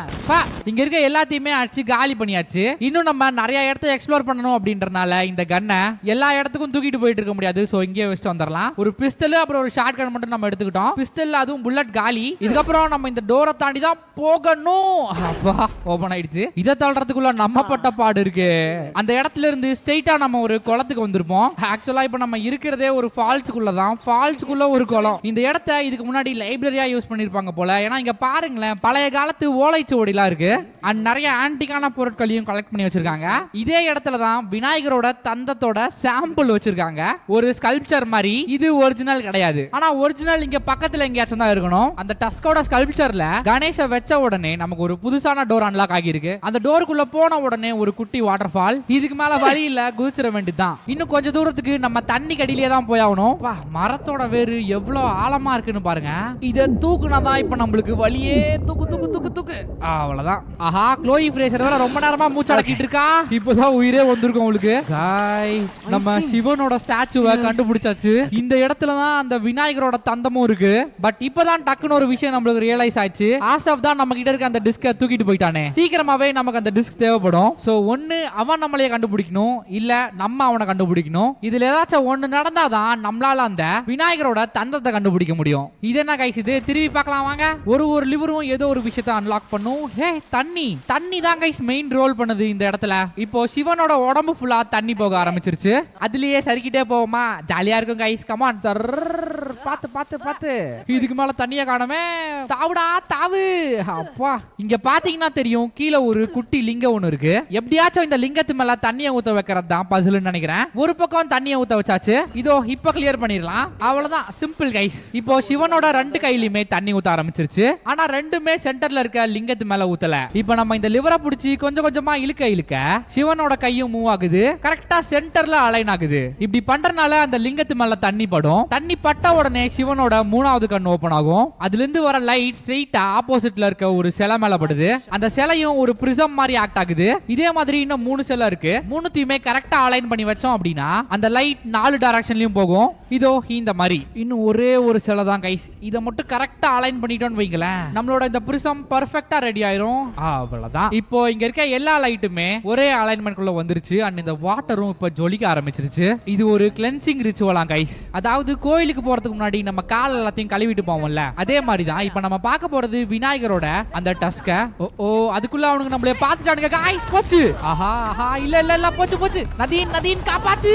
இங்க இருக்க எல்லாத்தையுமே அடிச்சு காலி பண்ணியாச்சு. இன்னும் நம்ம நிறைய இடத்த எக்ஸ்ப்ளோர் பண்ணணும் அப்படின்றனால இந்த கண்ணை எல்லா இடத்துக்கும் தூக்கிட்டு போயிட்டு இருக்க முடியாது. சோ இங்கே வச்சுட்டு வந்துடலாம். ஒரு பிஸ்டல் அப்புறம் ஒரு ஷார்ட் கன் மட்டும் நம்ம எடுத்துக்கிட்டோம். பிஸ்டல் அதுவும் புல்லட் காலி. இதுக்கப்புறம் நம்ம இந்த டோரை தாண்டி தான் போகணும். அப்பா, ஓபன் ஆயிடுச்சு. இதை தள்ளுறதுக்குள்ள நம்ம பட்ட பாடு இருக்கு. அந்த இடத்துல இருந்து ஸ்ட்ரைட்டா நம்ம ஒரு குளத்துக்கு வந்திருப்போம். ஆக்சுவலா இப்ப நம்ம இருக்கிறதே ஒரு ஃபால்ஸ்க்குள்ள தான். ஃபால்ஸ்க்குள்ள ஒரு குளம். இந்த இடத்த இதுக்கு முன்னாடி லைப்ரரியா யூஸ் பண்ணிருப்பாங்க போல. ஏன்னா இங்க பாருங்களேன், பழைய காலத்து ஓலைச்சுவடிலாம் இருக்கு. அண்ட் நிறைய ஆன்டிக்கான பொருட்களையும் கலெக்ட் பண்ணி வச்சிருக்காங்க. இதே இடத்துல தான் விநாயகரோட தந்தத்தோட சாம்பிள் வச்சிருக்காங்க, ஒரு ஸ்கல்ப்சர் மாதிரி. இது ஒரிஜினல் கிடையாது, ஆனா ஒரிஜினல் இங்க பக்கத்துல எங்கேயாச்சும் தான் இருக்கணும். அந்த டஸ்கோட ஸ்கல்ப்சர்ல கணேஷ வச்ச உடனே நமக்கு ஒரு புதுசான டோர் அன்லாக் ஆகியிருக்கு. அந்த டோருக்குள்ள போன உடனே ஒரு குட்டி வாட்டர் ஃபால். இதுக்கு மேல வழி இல்ல, குதிச்சிட வேண்டியதுதான். இன்னும் கொஞ்ச தூரத்துக்கு நம்ம தண்ணி கடியிலே தான் போய் ஆகணும். மரத்தோட வேறு எவ்வளவு ஆழமா இருக்குன்னு பாருங்க. இத தூக்குனாதான் இப்ப நம்மளுக்கு வழியே. தூக்கு. அவ்வளவுதான். ஆஹா, க்ளோயி ஃப்ரேசர் வேற ரொம்ப நேரமா மூச்சு அடக்கிட்டு இருக்கா. இப்பதான் உயிரே வந்திருக்கும் உங்களுக்கு. गाइस, நம்ம சிவனோட ஸ்டாச்சுவை கண்டுபிடிச்சாச்சு. இந்த இடத்துல தான் அந்த விநாயகரோட தந்தமும் இருக்கு. பட் இப்பதான் டக்குன்னு ஒரு விஷயம் நம்மளுக்கு ரியலைஸ் ஆயிடுச்சு. ஆசப் தான் நம்ம கிட்ட இருக்க அந்த டிஸ்கை தூக்கிட்டு போயிட்டானே. சீக்கிரமாவே நமக்கு அந்த டிஸ்க் தேவைப்படும். சோ ஒன்னு அவன் நம்மளையே கண்டுபிடிக்கணும், இல்ல நம்ம அவனை கண்டுபிடிக்கணும். இதுல ஏதாச்சும் ஒன்னு நடந்தாதான் நம்மளால அந்த விநாயகரோட தந்தத்தை கண்டுபிடிக்க முடியும். இது என்ன கைஸ், இது திரும்பி பார்க்கலாம் வாங்க. ஒரு லிவரும் ஏதோ ஒரு விஷயத்தை அன்லாக் பண்ணும். ஹே, தண்ணி தான் கைஸ் மெயின் ரோல் பண்ணுது இந்த இடத்துல. இப்போ சிவனோட உடம்பு ஃபுல்லா தண்ணி போக ஆரம்பிச்சிருச்சு. அதுலயே சரிக்கிட்டே போவோமா? ஜாலியா இருக்கும் கைஸ். கமான் சார், பாத்து. இதுக்கு மேல தண்ணிய காணமே. தாவுடா தாவு. அப்பா, இங்க பாத்தீங்கன்னா தெரியும், கீழே ஒரு குட்டி லிங்கம் ஒண்ணு இருக்கு. எப்படியாச்சும் இந்த லிங்கத்து மேல தண்ணிய ஊத்த வைக்கிறது தான் பசில்னு நினைக்கிறேன். ஒரு பக்கம் தண்ணிய ஊத்த வச்சாச்சு. இதோ இப்ப கிளியர் பண்ணிடலாம். அவ்வளவுதான், சிம்பிள் கைஸ். இப்போ சிவனோட ரெண்டு கையிலுமே தண்ணி ஊத்த ஆரம்பிச்சிருச்சு. ஆனா ரெண்டுமே சென்டர்ல இருக்க லிங்கத்து மேல ஊத்தல. இப்போ நம்ம இந்த லிவரை பிடிச்சி கொஞ்சம் கொஞ்சமா இழுக்க சிவனோட கையும் மூவ் ஆகுது. கரெக்டா சென்டர்ல அலைன் ஆகுது. இப்படி பண்றதுனால அந்த லிங்கத்து மேல தண்ணி படும். தண்ணி பட்ட உடனே சிவனோட மூணாவது கண் ஓபன் ஆகும். அதுல இருந்து வர லைட் ஸ்ட்ரெயிட்டா லைட் ஆப்போசிட்ல இருக்க ஒரு சிலை மேல படுது. அந்த சிலையும் ஒரு பிரிசம் மாதிரி ஆக்ட் ஆகுது. இதே மாதிரி இன்னும் 3 சிலை இருக்கு. மூணுத்தையுமே கரெக்டா அலைன் பண்ணி வச்சோம் அப்படின்னா அந்த லைட் 4 டைரக்ஷன்லயும் போகும். இதோ இந்த மாதிரி இன்னும் ஒரே ஒரு சிலை தான் கைஸ். இதை மட்டும் கரெக்டா அலைன் பண்ணிட்டோம்னு வைங்களேன், நம்மளோட இந்த பிரிசம் பெர்ஃபெக்ட்டா ரெடி ஆயிரும். அவ்வளவுதான். இப்போ இங்க இருக்க எல்லா லைட்டுமே ஒரே அலைன்மெண்ட் குள்ள வந்துருச்சு. அண்ட் இந்த வாட்டரும் இப்ப ஜொலிக்க ஆரம்பிச்சிருச்சு. இது ஒரு கிளென்சிங் ரிச்சுவலா கைஸ். அதாவது கோயிலுக்கு போறதுக்கு முன்னாடி நம்ம கால் எல்லாத்தையும் கழுவிட்டு போவோம்ல, அதே மாதிரி தான் இப்ப நம்ம பார்க்க போறது விநாயகரோட அந்த டஸ்க. ஓ அதுக்குள்ள அவனுக்கு நம்மளே பாத்துட்டானுங்க கைஸ். போச்சு. ஆஹா ஆஹா இல்ல இல்ல இல்ல போச்சு போச்சு. நதீன் நதீன் காப்பாத்து.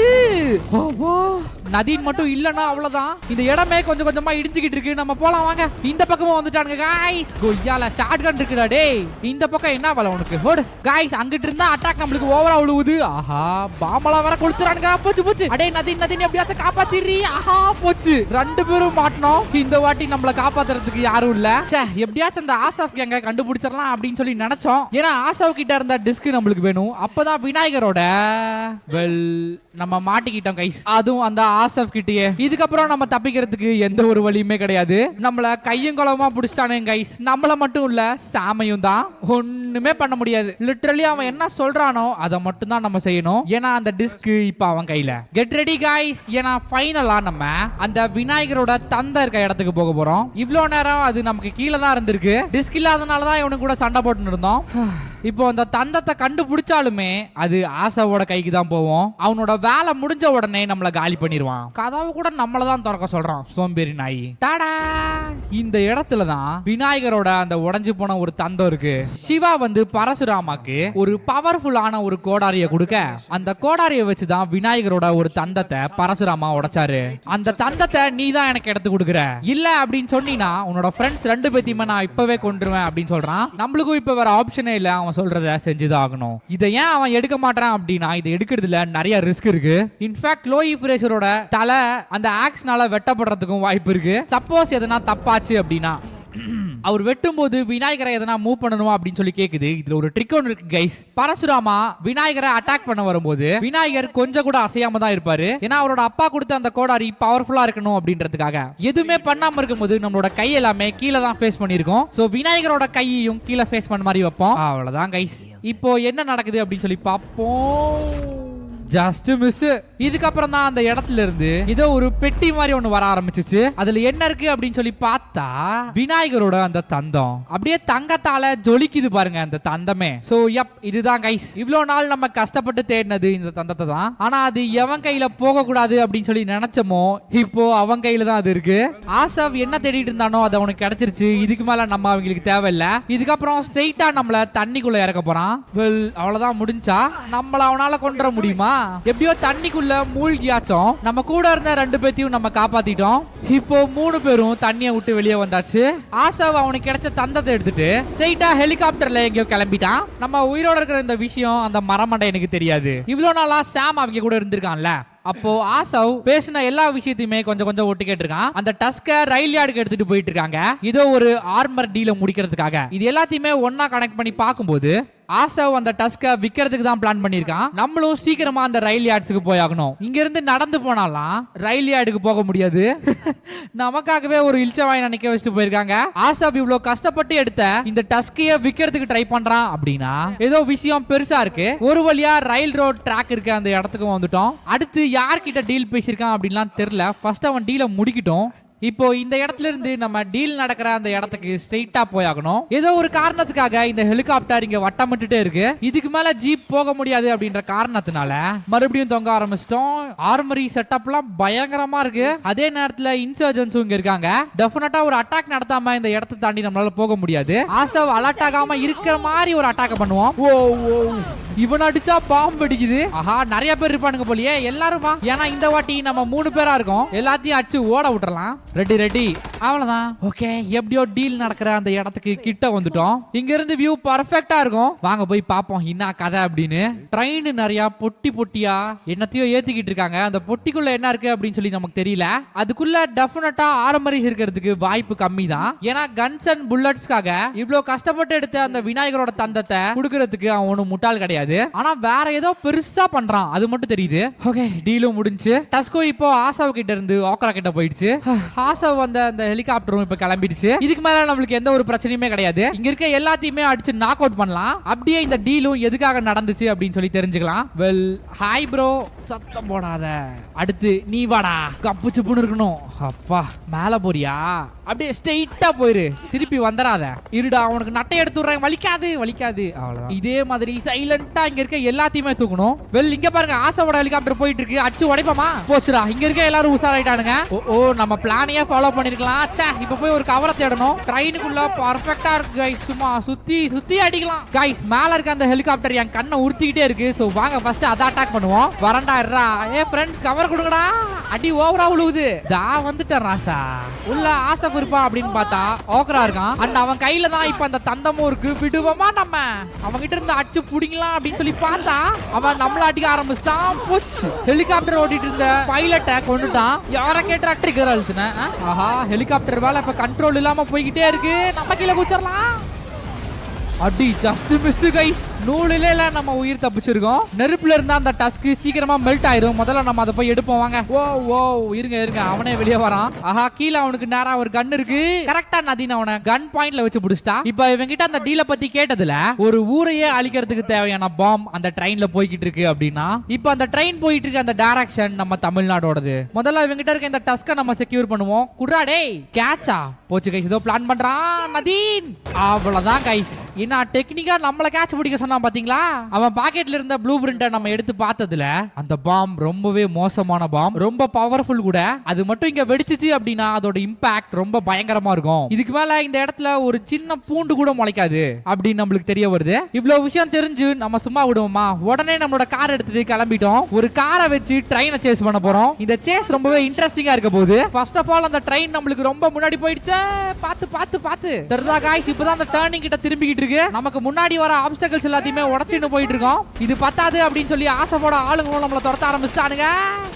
நதீன் மட்டும் இல்லனா அவ்வளவுதான். இந்த இடமே கொஞ்சம் கொஞ்சமா இடிஞ்சிக்கிட்டு இருக்கு. நம்ம போலாம் வாங்க. இந்த பக்கமும் வந்துட்டானுங்க கைஸ். கொய்யால ஷாட்கன் இருக்குடா டேய். இந்த பக்கம் என்ன வல உனக்கு? ஓடு கைஸ். அங்கிட்டு இருந்தா அட்டாக் நம்மளுக்கு ஓவரா விழுவுது. ஆஹா பாம்பலா வர கொடுத்துறானுங்க. போச்சு போச்சு. அடே நதீன் நதீன் எப்படியாச்சும் காப்பாத்திரி. ஆஹா போச்சு. ரெண்டு பேரும் மாட்டணும். இந்த வாட்டி நம்மள காப்பாத்துறதுக்கு யாரும் இல்ல. ச்சே எப்படியாச்சும் அந்த ஆசாஃப் கேங்க கண்டுபிடிச்சிடலாம் அப்படின்னு சொல்லி நினைச்சோம். ஏன்னா ஆசாஃப் கிட்ட இருந்த டிஸ்க் நம்மளுக்கு வேணும். அப்பதான் விநாயகரோட வெல் நம்ம மாட்டிக்கிட்டோம் கைஸ். அதுவும் அந்த ஆசாஃப் கிட்டயே. இதுக்கப்புறம் நம்ம தப்பிக்கிறதுக்கு எந்த ஒரு வழியுமே கிடையாது. நம்மள கையும் குளமா பிடிச்சிட்டானுங்க கைஸ். நம்மள மட்டும் இல்ல சாமையும் தான். ஒண்ணுமே பண்ண முடியாது. லிட்டரலி அவன் என்ன சொல்றானோ அதை மட்டும் தான் நம்ம செய்யணும். ஏன்னா அந்த டிஸ்க் இப்ப அவன் கையில. Get ready guys. ஏன்னா ஃபைனலா நம்ம அந்த விநாயகரோட தந்தை இருக்க இடத்துக்கு போக போறோம். இவ்வளவு நேரம் அது நமக்கு கீழே தான் இருந்திருக்கு. டிஸ்க் இல்லாதனாலதான் இவனுக்கு கூட சண்டை போட்டு இருந்தோம். இப்போ அந்த தந்தத்தை கண்டுபிடிச்சாலுமே அது ஆசாவோட கைக்கு தான் போவோம். அவனோட வேலை முடிஞ்ச உடனே நம்மள காலி பண்ணிடுவான். கதவு கூட நம்மள தான் திறக்க சொல்றான் சோம்பேறி நாய். டாடா. இந்த இடத்துல தான் விநாயகரோட அந்த உடைஞ்சு போன ஒரு தந்தம் இருக்கு. சிவா வந்து பரசுராமாக்கு ஒரு பவர்ஃபுல்லான ஒரு கோடாரிய கொடுக்க அந்த கோடாரிய வச்சுதான் விநாயகரோட ஒரு தந்தத்தை பரசுராமா உடைச்சாரு. அந்த தந்தத்தை நீ தான் எனக்கு எடுத்து கொடுக்குற. இல்ல அப்படின்னு சொன்னீனா உன்னோட ஃப்ரெண்ட்ஸ் 2 பேத்தையுமே நான் இப்பவே கொண்டுருவேன் அப்படின்னு சொல்றான். நம்மளுக்கும் இப்ப வேற ஆப்ஷனே இல்ல. அவன் சொல்றத செஞ்சுதான் ஆகணும். இதை ஏன் அவன் எடுக்க மாட்டான் அப்படின்னா இதை எடுக்கிறதுல நிறைய ரிஸ்க் இருக்கு. இன்ஃபேக்ட் லோயி ஃப்ரேசரோட தலை அந்த ஆக்ஸ்னால வெட்டப்படுறதுக்கும் வாய்ப்பு இருக்கு. சப்போஸ் எதனா தப்பாச்சு அப்படின்னா அவர் வெட்டும் போது விநாயகரை எதனா மூவ் பண்ணணுமா அப்படின்னு சொல்லி கேக்குது. இதுல ஒரு ட்ரிக் ஒன்று இருக்கு கைஸ். பரசுராமா விநாயகரை அட்டாக் பண்ண வரும்போது விநாயகர் கொஞ்சம் கூட அசையாம தான் இருப்பாரு. ஏன்னா அவரோட அப்பா கொடுத்த அந்த கோடாரி பவர்ஃபுல்லா இருக்கணும் அப்படின்றதுக்காக. எதுவுமே பண்ணாம இருக்கும்போது நம்மளோட கை எல்லாமே கீழே தான் ஃபேஸ் பண்ணிருக்கோம். சோ விநாயகரோட கையையும் கீழே ஃபேஸ் பண்ண மாதிரி வைப்போம். அவ்வளவுதான் கைஸ். இப்போ என்ன நடக்குது அப்படின்னு சொல்லி பார்ப்போம். Just miss. இதுக்கப்புறம் தான் அந்த இடத்துல இருந்து இதோ ஒரு பெட்டி மாதிரி ஒண்ணு வர ஆரம்பிச்சிச்சு. அதுல என்ன இருக்கு அப்படின்னு சொல்லி பார்த்தா விநாயகரோட அந்த தந்தம் அப்படியே தங்கத்தால ஜொலிக்குது பாருங்க அந்த தந்தமே. சோ யப் இதுதான் கைஸ். இவ்வளவு நாள் நம்ம கஷ்டப்பட்டு தேடினது இந்த தந்தத்தை தான். ஆனா அது எவன் கையில போக கூடாது அப்படின்னு சொல்லி நினைச்சோமோ இப்போ அவன் கையில தான் அது இருக்கு. ஆசாவ் என்ன தேடிட்டு இருந்தானோ அது அவனுக்கு கிடைச்சிருச்சு. இதுக்கு மேல நம்ம அவங்களுக்கு தேவையில்ல. இதுக்கப்புறம் ஸ்ட்ரெயிட்டா நம்மள தண்ணிக்குள்ள இறக்க போறான். வெல் அவ்வளவுதான் முடிஞ்சா. நம்மள அவனால கொண்டுற முடியுமா? எப்படியோ தண்ணிக்குள்ள மூழ்கியாச்சோம். நம்ம கூட இருந்த 2 பேத்தையும் நம்ம காப்பாத்திட்டோம். இப்போ 3 பேரும் தண்ணியை விட்டு வெளியே வந்தாச்சு. ஆசாவ் அவனுக்கு கிடைச்ச தந்தத்தை எடுத்துட்டு ஸ்ட்ரெயிட்டா ஹெலிகாப்டர்ல எங்கேயோ கிளம்பிட்டான். நம்ம உயிரோட இருக்கிற இந்த விஷயம் அந்த மரமண்டை எனக்கு தெரியாது. இவ்வளவு நாளா சாம் அவங்க கூட இருந்திருக்கான்ல. அப்போ ஆசாவ் பேசின எல்லா விஷயத்தையுமே கொஞ்சம் கொஞ்சம் ஒட்டு கேட்டிருக்கான். அந்த டஸ்க ரயில் யார்டுக்கு எடுத்துட்டு போயிட்டு இருக்காங்க. இதோ ஒரு ஆர்மர் டீல முடிக்கிறதுக்காக. இது எல்லாத்தையுமே ஒன்னா கனெக்ட் பண்ணி பார்க்கும்போது ஆசாவ் அந்த டஸ்க விக்கிறதுக்கு தான் பிளான் பண்ணிருக்கான். நம்மளும் சீக்கிரமா அந்த ரயில் யார்ட்ஸுக்கு போயாகணும். இங்க இருந்து நடந்து போனாலாம் ரயில் யார்டுக்கு போக முடியாது. நமக்காகவே ஒரு இல்ச்சவாய் நினைக்க வச்சுட்டு போயிருக்காங்க. ஆசாவ் இவ்வளவு கஷ்டப்பட்டு எடுத்த இந்த டஸ்கைய விக்கிறதுக்கு ட்ரை பண்றான் அப்படின்னா ஏதோ விஷயம் பெருசா இருக்கு. ஒரு வழியா ரயில் ரோட் ட்ராக் இருக்கு அந்த இடத்துக்கு வந்துட்டோம். அடுத்து யார்கிட்ட டீல் பேசியிருக்கான் அப்படின்லாம் தெரியல. ஃபர்ஸ்ட் அவன் டீலை முடிக்கிட்டோம். இப்போ இந்த இடத்துல இருந்து நம்ம டீல் நடக்கிற அந்த இடத்துக்கு ஸ்ட்ரெயிட்டா போயாகணும். ஏதோ ஒரு காரணத்துக்காக இந்த ஹெலிகாப்டர் இங்க வட்டமிட்டுட்டே இருக்கு. இதுக்கு மேல ஜீப் போக முடியாது அப்படின்ற காரணத்தினால மறுபடியும் தொங்க ஆரம்பிச்சிட்டோம். ஆர்மரி செட்டப்லாம் பயங்கரமா இருக்கு. அதே நேரத்துல இன்சர்ஜென்ஸும் இங்க இருக்காங்க. டெஃபினட்டா ஒரு அட்டாக் நடத்தாம இந்த இடத்தை தாண்டி நம்மளால போக முடியாது. ஆசாவ் அலர்ட் ஆகாம இருக்கிற மாதிரி ஒரு அட்டாக் பண்ணுவோம். ஓ இவன் அடிச்சா பாம்பு அடிக்குது. ஆஹா நிறைய பேர் இருப்பானுங்க போலியே. எல்லாரும் வா. ஏன்னா இந்த வாட்டி நம்ம 3 பேரா இருக்கோம். எல்லாத்தையும் அடிச்சு ஓட விட்டுறலாம். Ready ready. அவ்வளவுதான். ஓகே எப்படியோ டீல் நடக்கிற அந்த இடத்துக்கு கிட்ட வந்துட்டோம். இங்க இருந்து வியூ பர்ஃபெக்ட்டா இருக்கும். வாங்க போய் பாப்போம் என்ன கதை அப்படின்னு. ட்ரெயின் நிறைய பொட்டி பொட்டியா என்னத்தையோ ஏத்திக்கிட்டு இருக்காங்க. அந்த பொட்டிக்குள்ள என்ன இருக்கு அப்படின்னு சொல்லி நமக்கு தெரியல. அதுக்குள்ள டெஃபினட்டா ஆர்மரிஸ் இருக்கிறதுக்கு வாய்ப்பு கம்மி தான். ஏன்னா கன்ஸ் அண்ட் புல்லட்ஸ்க்காக இவ்வளவு கஷ்டப்பட்டு எடுத்த அந்த விநாயகரோட தந்தத்தை குடுக்கறதுக்கு அவன் ஒன்னும் முட்டாள் கிடையாது. கிடையாது. ஆனா வேற ஏதோ பெருசா பண்றான் அது மட்டும் தெரியுது. ஓகே டீலும் முடிஞ்சு. டஸ்கோ இப்போ ஆசாவ் கிட்ட இருந்து ஓக்ரா கிட்ட போயிடுச்சு. ஆசாவ் வந்த அந்த ஹெலிகாப்டரும் இப்ப கிளம்பிடுச்சு. இதுக்கு மேல நம்மளுக்கு எந்த ஒரு பிரச்சனையுமே கிடையாது. இங்க இருக்க எல்லாத்தையுமே அடிச்சு நாக் அவுட் பண்ணலாம். அப்படியே இந்த டீலும் எதுக்காக நடந்துச்சு அப்படின்னு சொல்லி தெரிஞ்சுக்கலாம். வெல் ஹாய் ப்ரோ, சத்தம் போடாத. அடுத்து நீ வாடா, கப்பு சுப்புன்னு இருக்கணும். அப்பா மேல போறியா? அப்படியே ஸ்ட்ரெயிட்டா போயிரு, திருப்பி வந்துடாத. இருடா உனக்கு நட்டை எடுத்து விடுறேன், வலிக்காது வலிக்காது. அவ்வளவுதான். இதே மாதிரி சைலண்டா இங்க இருக்க எல்லாத்தையுமே தூக்கணும். வெல் இங்க பாருங்க ஆசாவோட ஹெலிகாப்டர் போயிட்டு இருக்கு. அச்சு உடைப்பமா போச்சுடா. இங்க இருக்க எல்லாரும் உஷாராயிட்டானுங்க. ஓ நம்ம பிளானையே ஃபாலோ பண்ணிருக்கலாம். ச்சே இப்ப போய் ஒரு கவரை தேடணும். ட்ரெயினுக்குள்ள பர்ஃபெக்ட்டா இருக்கு கைஸ். சும்மா சுத்தி சுத்தி அடிக்கலாம் கைஸ். மேல இருக்க அந்த ஹெலிகாப்டர் என் கண்ணை உறுத்திக்கிட்டே இருக்கு. சோ வாங்க ஃபர்ஸ்ட் அத அட்டாக் பண்ணுவோம். வரண்டா இருடா. ஏ ஃப்ரெண்ட்ஸ் கவர் கொடுங்கடா. அடி ஓவரா உழுவுது. தா வந்துட்டேன் ராசா. உள்ள ஆசை இருப்பா அப்படின்னு பார்த்தா ஓக்ரா இருக்கான். அண்ட் அவன் கையில தான் இப்ப அந்த தந்தமும் இருக்கு. விடுவோமா நம்ம அவன்கிட்ட இருந்து அடிச்சு புடிங்கலாம் அப்படின்னு சொல்லி பார்த்தா அவன் நம்மள அடிக்க ஆரம்பிச்சிட்டான். போச்சு. ஹெலிகாப்டர் ஓட்டிட்டு இருந்த பைலட்டை கொண்டுட்டான். யார கேட்டா ட்ரிகர் அழுத்துனேன். ஆஹா ஹெலிகாப்டர் வேலை இப்ப கண்ட்ரோல் இல்லாம போய்கிட்டே இருக்கு. நம்ம கீழே குச்சிடலாம். அடி ஜஸ்ட் மிஸ் கைஸ். நூலில நம்ம உயிர் தப்பிச்சிருக்கோம். நெருப்புல இருந்தா அந்த டஸ்க் சீக்கிரமா மெல்ட் ஆயிரும். முதல்ல நம்ம அதை போய் எடுப்போம் வாங்க. ஓ இருங்க அவனே வெளியே வரான். ஆஹா கீழே அவனுக்கு நேரா ஒரு கன் இருக்கு. கரெக்டா நதீன் அவனை கன் பாயிண்ட்ல வச்சு புடிச்சிட்டா. இப்ப இவங்கிட்ட அந்த டீலை பத்தி கேட்டதுல ஒரு ஊரையே அழிக்கிறதுக்கு தேவையான பாம் அந்த ட்ரெயின்ல போய்கிட்டு இருக்கு அப்படின்னா இப்ப அந்த ட்ரெயின் போயிட்டு இருக்க அந்த டைரக்ஷன் நம்ம தமிழ்நாடோடது. முதல்ல இவங்கிட்ட இருக்க இந்த டஸ்கை நம்ம செக்யூர் பண்ணுவோம். குட்ரா டேய் கேட்சா. போச்சு கைஸ், ஏதோ பிளான் பண்றான் நதீன். அவ்வளவுதான் கைஸ். என்ன டெக்னிக்கா நம்மள கேட்ச் பிடிக்க சொன்னா பாத்தீங்களா? அவன் பாக்கெட்ல இருந்த ப்ளூ பிரிண்ட நம்ம எடுத்து பார்த்ததுல அந்த பாம் ரொம்பவே மோசமான பாம், ரொம்ப பவர்ஃபுல் கூட. அது மட்டும் இங்க வெடிச்சிச்சு அப்படின்னா அதோட இம்பாக்ட் ரொம்ப பயங்கரமா இருக்கும். இதுக்கு மேல இந்த இடத்துல ஒரு சின்ன பூண்டு கூட முளைக்காது அப்படின்னு நம்மளுக்கு தெரிய வருது. இவ்வளவு விஷயம் தெரிஞ்சு நம்ம சும்மா விடுவோமா? உடனே நம்மளோட கார் எடுத்துட்டு கிளம்பிட்டோம். ஒரு காரை வச்சு ட்ரெயினை சேஸ் பண்ண போறோம். இந்த சேஸ் ரொம்பவே இன்ட்ரெஸ்டிங்கா இருக்க போகுது. ஃபர்ஸ்ட் ஆஃப் ஆல் அந்த ட்ரெயின் நம்மளுக்கு ரொம்ப முன்னாடி போயிடுச்சு. பாத்து பாத்து பாத்து தெரிதா காய்ஸ்? இப்பதான் அந்த டர்னிங் கிட்ட திரும்பிக்கிட்டு இருக்கு. நமக்கு முன்னாடி வர ஆப்ஸ்டக்கிள்ஸ் எல்லாத்தையுமே உடைச்சிட்டு போயிட்டு இருக்கோம். இது பத்தாது அப்படின்னு சொல்லி ஆசைப்போட ஆளுங்களும் நம்மள துரத்த ஆரம்பிச்சிட்டானுங்க.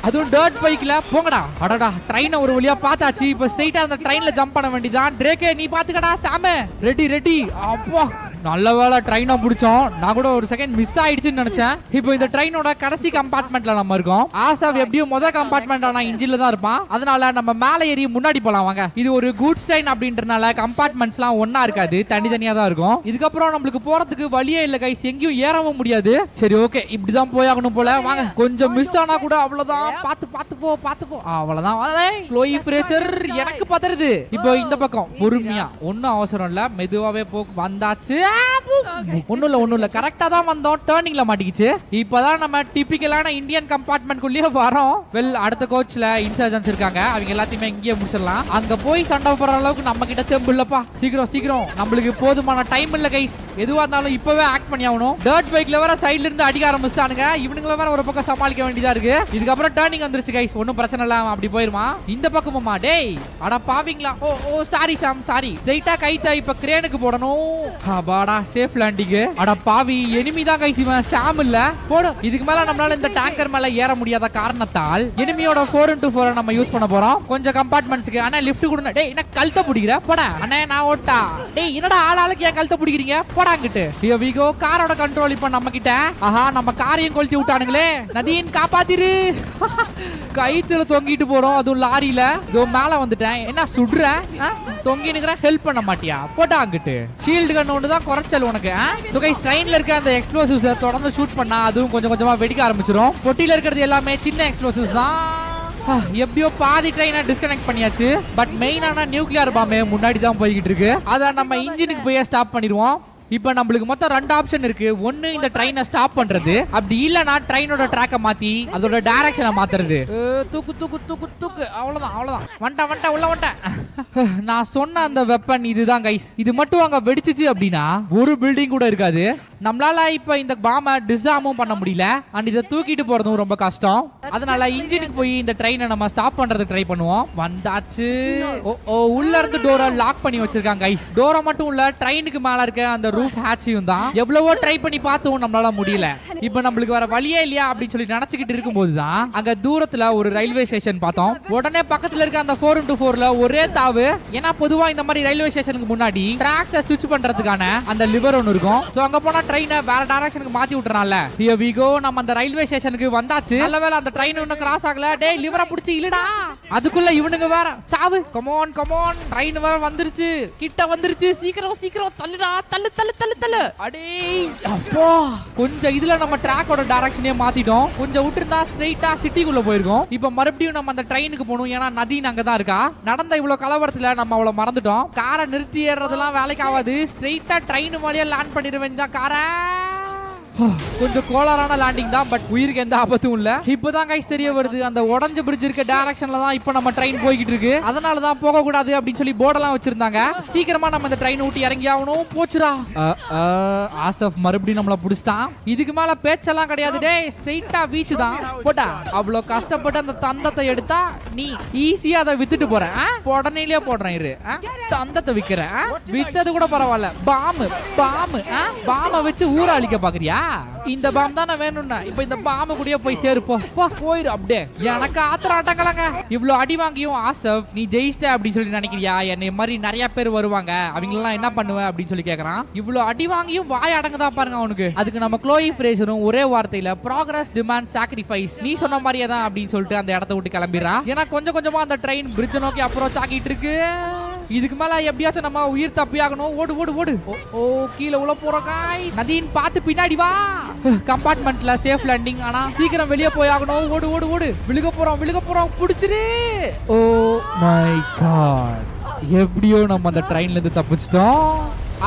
அதுவும் டர்ட் பைக்ல. போங்கடா. அடடா ட்ரெயினை ஒரு வழியா பார்த்தாச்சு. இப்ப ஸ்ட்ரைட்டா அந்த ட்ரெயின்ல ஜம்ப் பண்ண வேண்டியதான். ட்ரேக்கே நீ பாத்துக்கடா. சாம ரெடி. அப்பா நல்ல வேளை ட்ரெயினை பிடிச்சோம். நான் கூட ஒரு செகண்ட் மிஸ் ஆயிடுச்சுன்னு நினைச்சேன். இப்போ இந்த ட்ரெயினோட கடைசி கம்பார்ட்மெண்ட்ல நம்ம இருக்கோம். ஆசாவ் எப்படியும் முதல் கம்பார்ட்மெண்ட் ஆனா இன்ஜின்ல தான் இருப்பான். அதனால நம்ம மேல ஏறி முன்னாடி போலாம் வாங்க. இது ஒரு குட்ஸ் ட்ரெயின் அப்படின்றனால கம்பார்ட்மெண்ட்ஸ்லாம் ஒண்ணா இருக்காது, தனித்தனியா தான் இருக்கும். இதுக்கப்புறம் நம்மளுக்கு போறதுக்கு வழியே இல்ல கைஸ், எங்கேயும் ஏறவும் முடியாது. சரி ஓகே இப்படிதான் போயாகணும் போல. வாங்க கொஞ்சம் மிஸ் ஆனா கூட அவ்வளவுதான். பாத்து போ அவ்வளவுதான். க்ளோயி ஃப்ரேசர் எனக்கு பதறுது. இப்போ இந்த பக்கம் பொறுமையா, ஒன்னும் அவசரம் இல்ல, மெதுவாவே போ. வந்தாச்சு. ஒண்ணும் இல்ல கரெக்டா தான் வந்தோம். டர்னிங்ல மாட்டிக்கிச்சு. இப்பதான் நம்ம டிபிக்கலான இந்தியன் கம்பார்ட்மெண்ட் குள்ளேயே வரோம். வெல் அடுத்த கோச்ல இன்சர்ஜன்ஸ் இருக்காங்க. அவங்க எல்லாத்தையுமே இங்கேயே முடிச்சிடலாம். அங்க போய் சண்டை போடுற அளவுக்கு நம்ம கிட்ட செம்பு இல்லப்பா. சீக்கிரம் நம்மளுக்கு போதுமான டைம் இல்ல கைஸ். எதுவா இருந்தாலும் இப்பவே ஆக்ட் பண்ணி ஆகணும். டர்ட் பைக்ல வர சைடுல இருந்து அடிக்க ஆரம்பிச்சிட்டானுங்க. இவனுங்கள வேற ஒரு பக்கம் சமாளிக்க வேண்டியதா இருக்கு. இதுக்கப்புறம் டர்னிங் வந்துருச்சு கைஸ். ஒன்னும் பிரச்சனை இல்ல, அப்படி போயிருமா. இந்த பக்கமா டேய் அட பாவீங்களா. ஓ சாரி சாம் சாரி. ஸ்ட்ரைட்டா கைத்த இப்ப கிரேனுக்கு போடணும். அபாடா சேஃப் லேண்டிங். அட பாவி எனிமி தான் கைஸ். இவன் சாம் இல்ல போடு. இதுக்கு மேல நம்மளால இந்த டேங்கர் மேல ஏற முடியாத காரணத்தால் எனிமியோட 4x4 நம்ம யூஸ் பண்ண போறோம். கொஞ்சம் கம்பார்ட்மெண்ட்ஸ்க்கு. அண்ணா லிஃப்ட் கொடுங்க. டேய் என்ன கழுத்தை பிடிக்கிற போடா. அண்ணே நான் ஓட்டா. டேய் என்னடா ஆளாளுக்கு ஏன் கழுத்தை பிடிக்கிறீங்க போடாங்கிட்டு. Here we go. காரோட கண்ட்ரோல் இப்ப நம்ம கிட்ட. ஆஹா நம்ம காரையும் கொளுத்தி விட்டானுங்களே. நதீன் காப்பாத்திரு. கைத்துல தொங்கிட்டு போறோம், அதுவும் லாரியில. இதோ மேல வந்துட்டேன். என்ன சுடுற? தொங்கி நிக்கிற, ஹெல்ப் பண்ண மாட்டியா போட்டா அங்கிட்டு. ஷீல்டு கன் ஒன்று தான் குறைச்சல் உனக்கு. சோ கைஸ் ட்ரெயின்ல இருக்க அந்த எக்ஸ்ப்ளோசிவ்ஸை தொடர்ந்து ஷூட் பண்ணா அதுவும் கொஞ்சம் கொஞ்சமா வெடிக்க ஆரம்பிச்சிடும். பொட்டியில இருக்கிறது எல்லாமே சின்ன எக்ஸ்ப்ளோசிவ்ஸ் தான். எப்படியோ பாதி ட்ரெயினை டிஸ்கனெக்ட் பண்ணியாச்சு. பட் மெயினான நியூக்ளியர் பாம்பே முன்னாடி தான் போய்கிட்டு இருக்கு. அதை நம்ம இன்ஜினுக்கு போய் ஸ்டாப் பண்ணிடுவோம். இப்ப நம்மளுக்கு மொத்தம் 2 ஆப்ஷன் இருக்கு. ஒன்னு இந்த ட்ரெயினை ஸ்டாப் பண்றது, அப்படி இல்லனா ட்ரெயினோட ட்ராக்கை மாத்தி அதோட டைரக்ஷனை மாத்துறது. தூக்கு அவ்வளவுதான். வந்துட்டேன் உள்ள வந்துட்டேன். நான் சொன்ன அந்த வெப்பன் இதுதான் கைஸ். இது மட்டும் அங்க வெடிச்சிச்சு அப்படின்னா ஒரு பில்டிங் கூட இருக்காது. நம்மளால இப்ப இந்த பாம்பை டிசாமும் பண்ண முடியல. அண்ட் இதை தூக்கிட்டு போறதும் ரொம்ப கஷ்டம். அதனால இன்ஜினுக்கு போய் இந்த ட்ரெயினை நம்ம ஸ்டாப் பண்றதுக்கு ட்ரை பண்ணுவோம். வந்தாச்சு. உள்ள இருந்து டோரை லாக் பண்ணி வச்சிருக்காங்க கைஸ். டோரை மட்டும் இல்ல ட்ரெயினுக்கு மேல இருக்க அந்த ரூஃப் ஹேட்சியும் தான். எவ்வளவோ ட்ரை பண்ணி பார்த்தோம், நம்மளால முடியல. இப்போ நம்மளுக்கு வர வழியே இல்லையா அப்படின்னு சொல்லி நினைச்சுக்கிட்டு இருக்கும்போது தான் அங்க தூரத்துல ஒரு ரயில்வே ஸ்டேஷன் பார்த்தோம். உடனே பக்கத்துல இருக்க அந்த 4x4ல ஒரே தாவு. ஏன்னா பொதுவா இந்த மாதிரி ரயில்வே ஸ்டேஷனுக்கு முன்னாடி ட்ராக்ஸை ஸ்விட்ச் பண்றதுக்கான அந்த லிவர் ஒன்னு இருக்கும். சோ அங்க போனா ட்ரெயினை வேற டைரக்ஷனுக்கு மாத்தி விட்டுறான்ல. Here we go. நம்ம அந்த ரயில்வே ஸ்டேஷனுக்கு வந்தாச்சு. நல்ல வேளை அந்த ட்ரெயின் இன்னும் கிராஸ் ஆகல. டேய் லிவரை புடிச்சு இழுடா. அதுக்குள்ள இவனுங்க வேற சாவு. கமான் கமான், ட்ரெயின் வேற வந்துருச்சு, கிட்ட வந்துருச்சு. சீக்கிரம் சீக்கிரம் தள்ளுடா, தள்ளு தள்ளு தள்ளு தள்ளு. அடே அப்பா, கொஞ்சம் இதுல நம்ம ட்ராக்கோட டைரக்ஷனே மாத்திட்டோம். கொஞ்சம் விட்டுருந்தா ஸ்ட்ரைட்டா சிட்டிக்குள்ள போயிருக்கோம். இப்போ மறுபடியும் நம்ம அந்த ட்ரெயினுக்கு போகணும். ஏன்னா நதீன் அங்கதான் இருக்கா. நடந்த இவ்வளவு கலவரத்துல நம்ம அவளை மறந்துட்டோம். காரை நிறுத்தி ஏறதெல்லாம் வேலைக்கு ஆகாது. ஸ்ட்ரைட்டா ட்ரெயின் வழியா லேண்ட் பண்ணிட வேண்டியதான் காரை. கொஞ்சம் கோளாறான லேண்டிங் தான், பட் உயிருக்கு எந்த ஆபத்தும் இல்ல. இப்பதான் கைஸ் தெரிய வருது, அந்த உடஞ்ச பிரிட்ஜ் இருக்க டைரக்ஷன்ல தான் இப்போ நம்ம ட்ரெயின் போய்கிட்டு இருக்கு. அதனால தான் போக கூடாது அப்படின்னு சொல்லி போர்டெல்லாம் வச்சிருந்தாங்க. சீக்கிரமா நம்ம இந்த ட்ரெயின் ஊட்டி இறங்கி ஆகணும். போச்சுடா. ஆசப் மறுபடியும் நம்மள புடிச்சிட்டான். இதுக்கு மேல பேச்செல்லாம் கிடையாது. டேய் ஸ்ட்ரைட்டா பீச் தான் போடா. அவ்வளவு கஷ்டப்பட்டு அந்த தந்தத்தை எடுத்தா நீ ஈஸியா அதை வித்துட்டு போற. உடனேலயே போடுறேன் இரு. தந்தத்தை விக்கிறேன். வித்தது கூட பரவாயில்ல. பாம்பு பாம்பு பாம்பை வச்சு ஊற அழிக்க பாக்குறியா? இந்த பாம் தானே வேணும்னா இப்ப இந்த பாம்பு கூடயே போய் சேருப்போம். போயிரு அப்படியே. எனக்கு ஆத்திராட்டங்களாங்க. இவ்வளவு அடி வாங்கியும் ஆசப் நீ ஜெயிச்சிட்ட அப்படின்னு சொல்லி நினைக்கிறியா? என்னை மாதிரி நிறைய பேர் வருவாங்க, அவங்களெல்லாம் என்ன பண்ணுவேன் அப்படின்னு சொல்லி கேக்குறான். இவ்வளவு அடி வாங்கியும் வாய் அடங்குதான் பாருங்க அவனுக்கு. அதுக்கு நம்ம க்ளோயி ஃப்ரேசரும் ஒரே வார்த்தையில ப்ராக்ரஸ் டிமாண்ட் சாக்ரிஃபைஸ், நீ சொன்ன மாதிரியே தான் அப்படின்னு சொல்லிட்டு அந்த இடத்த விட்டு கிளம்பிடுறா. ஏன்னா கொஞ்சம் கொஞ்சமா அந்த ட்ரெயின் பிரிட்ஜ் நோக்கி அப்ரோச் ஆகிட்டு இருக்கு. இதுக்கு மேல எப்படியாச்சும் நம்ம உயிர் தப்பியாகணும். ஓடு ஓடு ஓடு. ஓ கீழே உள்ள போற காய். நதீன் பார்த்து பின்னாடி வா. கம்பார்ட்மெண்ட்ல சேஃப் லேண்டிங். ஆனா சீக்கிரம் வெளியே போய் ஆகணும். ஓடு ஓடு ஓடு. விழுக போறோம் புடிச்சிரு. ஓ மை காட், எப்படியோ நம்ம அந்த ட்ரெயின்ல இருந்து தப்பிச்சிட்டோம்.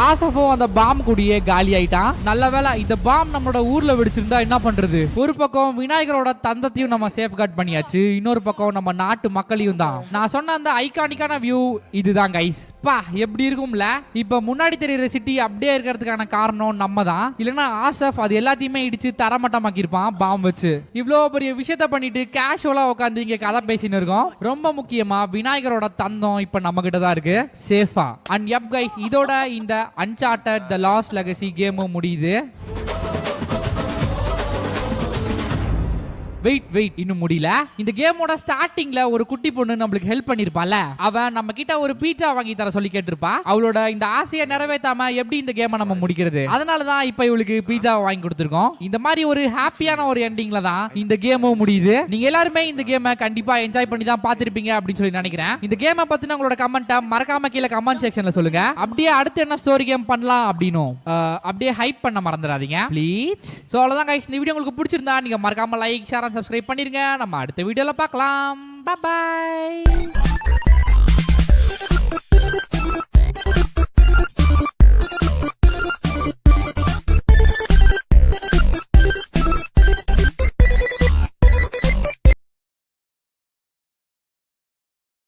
ஆசஃபோ அந்த பாம் கூடியே காலி ஆயிட்டான். நல்ல வேளை இந்த பாம் நம்மளோட ஊர்ல வெடிச்சிருந்தா என்ன பண்றது? ஒரு பக்கம் விநாயகரோட தந்தத்தையும் நம்ம சேஃப் கார்ட் பண்ணியாச்சு, இன்னொரு பக்கம் நம்ம நாட்டு மக்களையும் தான். நான் சொன்ன அந்த ஐகானிக்கான வியூ இதுதான் கைஸ். பா எப்படி இருக்கும்ல. இப்ப முன்னாடி தெரியுற சிட்டி அப்படியே இருக்கிறதுக்கான காரணம் நம்ம தான். இல்லைன்னா ஆசஃப் அது எல்லாத்தையுமே இடிச்சு தரமட்டமாக்கி இருப்பான் பாம் வச்சு. இவ்வளவு பெரிய விஷயத்த பண்ணிட்டு கேஷுவலா உட்காந்து இங்க கதை பேசின்னு இருக்கோம். ரொம்ப முக்கியமா விநாயகரோட தந்தம் இப்ப நம்ம கிட்ட தான் இருக்கு சேஃபா. அண்ட் யப் கைஸ், இதோட இந்த Uncharted The Lost Legacy கேமும் முடியுது. வெயிட் இன்னும் முடியல. இந்த கேமோட ஸ்டார்டிங்ல ஒரு குட்டி பொண்ணு நம்மளுக்கு ஹெல்ப் பண்ணிருப்பால, அவன் நம்ம கிட்ட ஒரு பீட்சா வாங்கி தர சொல்லி கேட்டிருப்பா. அவளோட இந்த ஆசையை நிறைவேற்றாம எப்படி இந்த கேமை நம்ம முடிக்கிறது? அதனாலதான் இப்ப இவளுக்கு பீட்சா வாங்கி கொடுத்துருக்கோம். இந்த மாதிரி ஒரு ஹாப்பியான ஒரு எண்டிங்ல தான் இந்த கேமும் முடியுது. நீங்க எல்லாருமே இந்த கேமை கண்டிப்பா என்ஜாய் பண்ணி தான் பாத்திருப்பீங்க அப்படின்னு சொல்லி நினைக்கிறேன். இந்த கேமை பத்தின உங்களோட கமெண்ட்டை மறக்காம கீழே கமெண்ட் செக்ஷன்ல சொல்லுங்க. அப்படியே அடுத்து என்ன ஸ்டோரி கேம் பண்ணலாம் அப்படின்னு அப்படியே ஹைப் பண்ண மறந்துடாதீங்க ப்ளீஸ். சோ அவ்வளவுதான் கைஸ். இந்த வீடியோ உங்களுக்கு பிடிச்சிருந்தா நீங்க மறக்காம லைக் ஷேர் சப்ஸ்கிரைப் பண்ணிருங்க. நம்ம அடுத்த வீடியோல பார்க்கலாம். Bye by.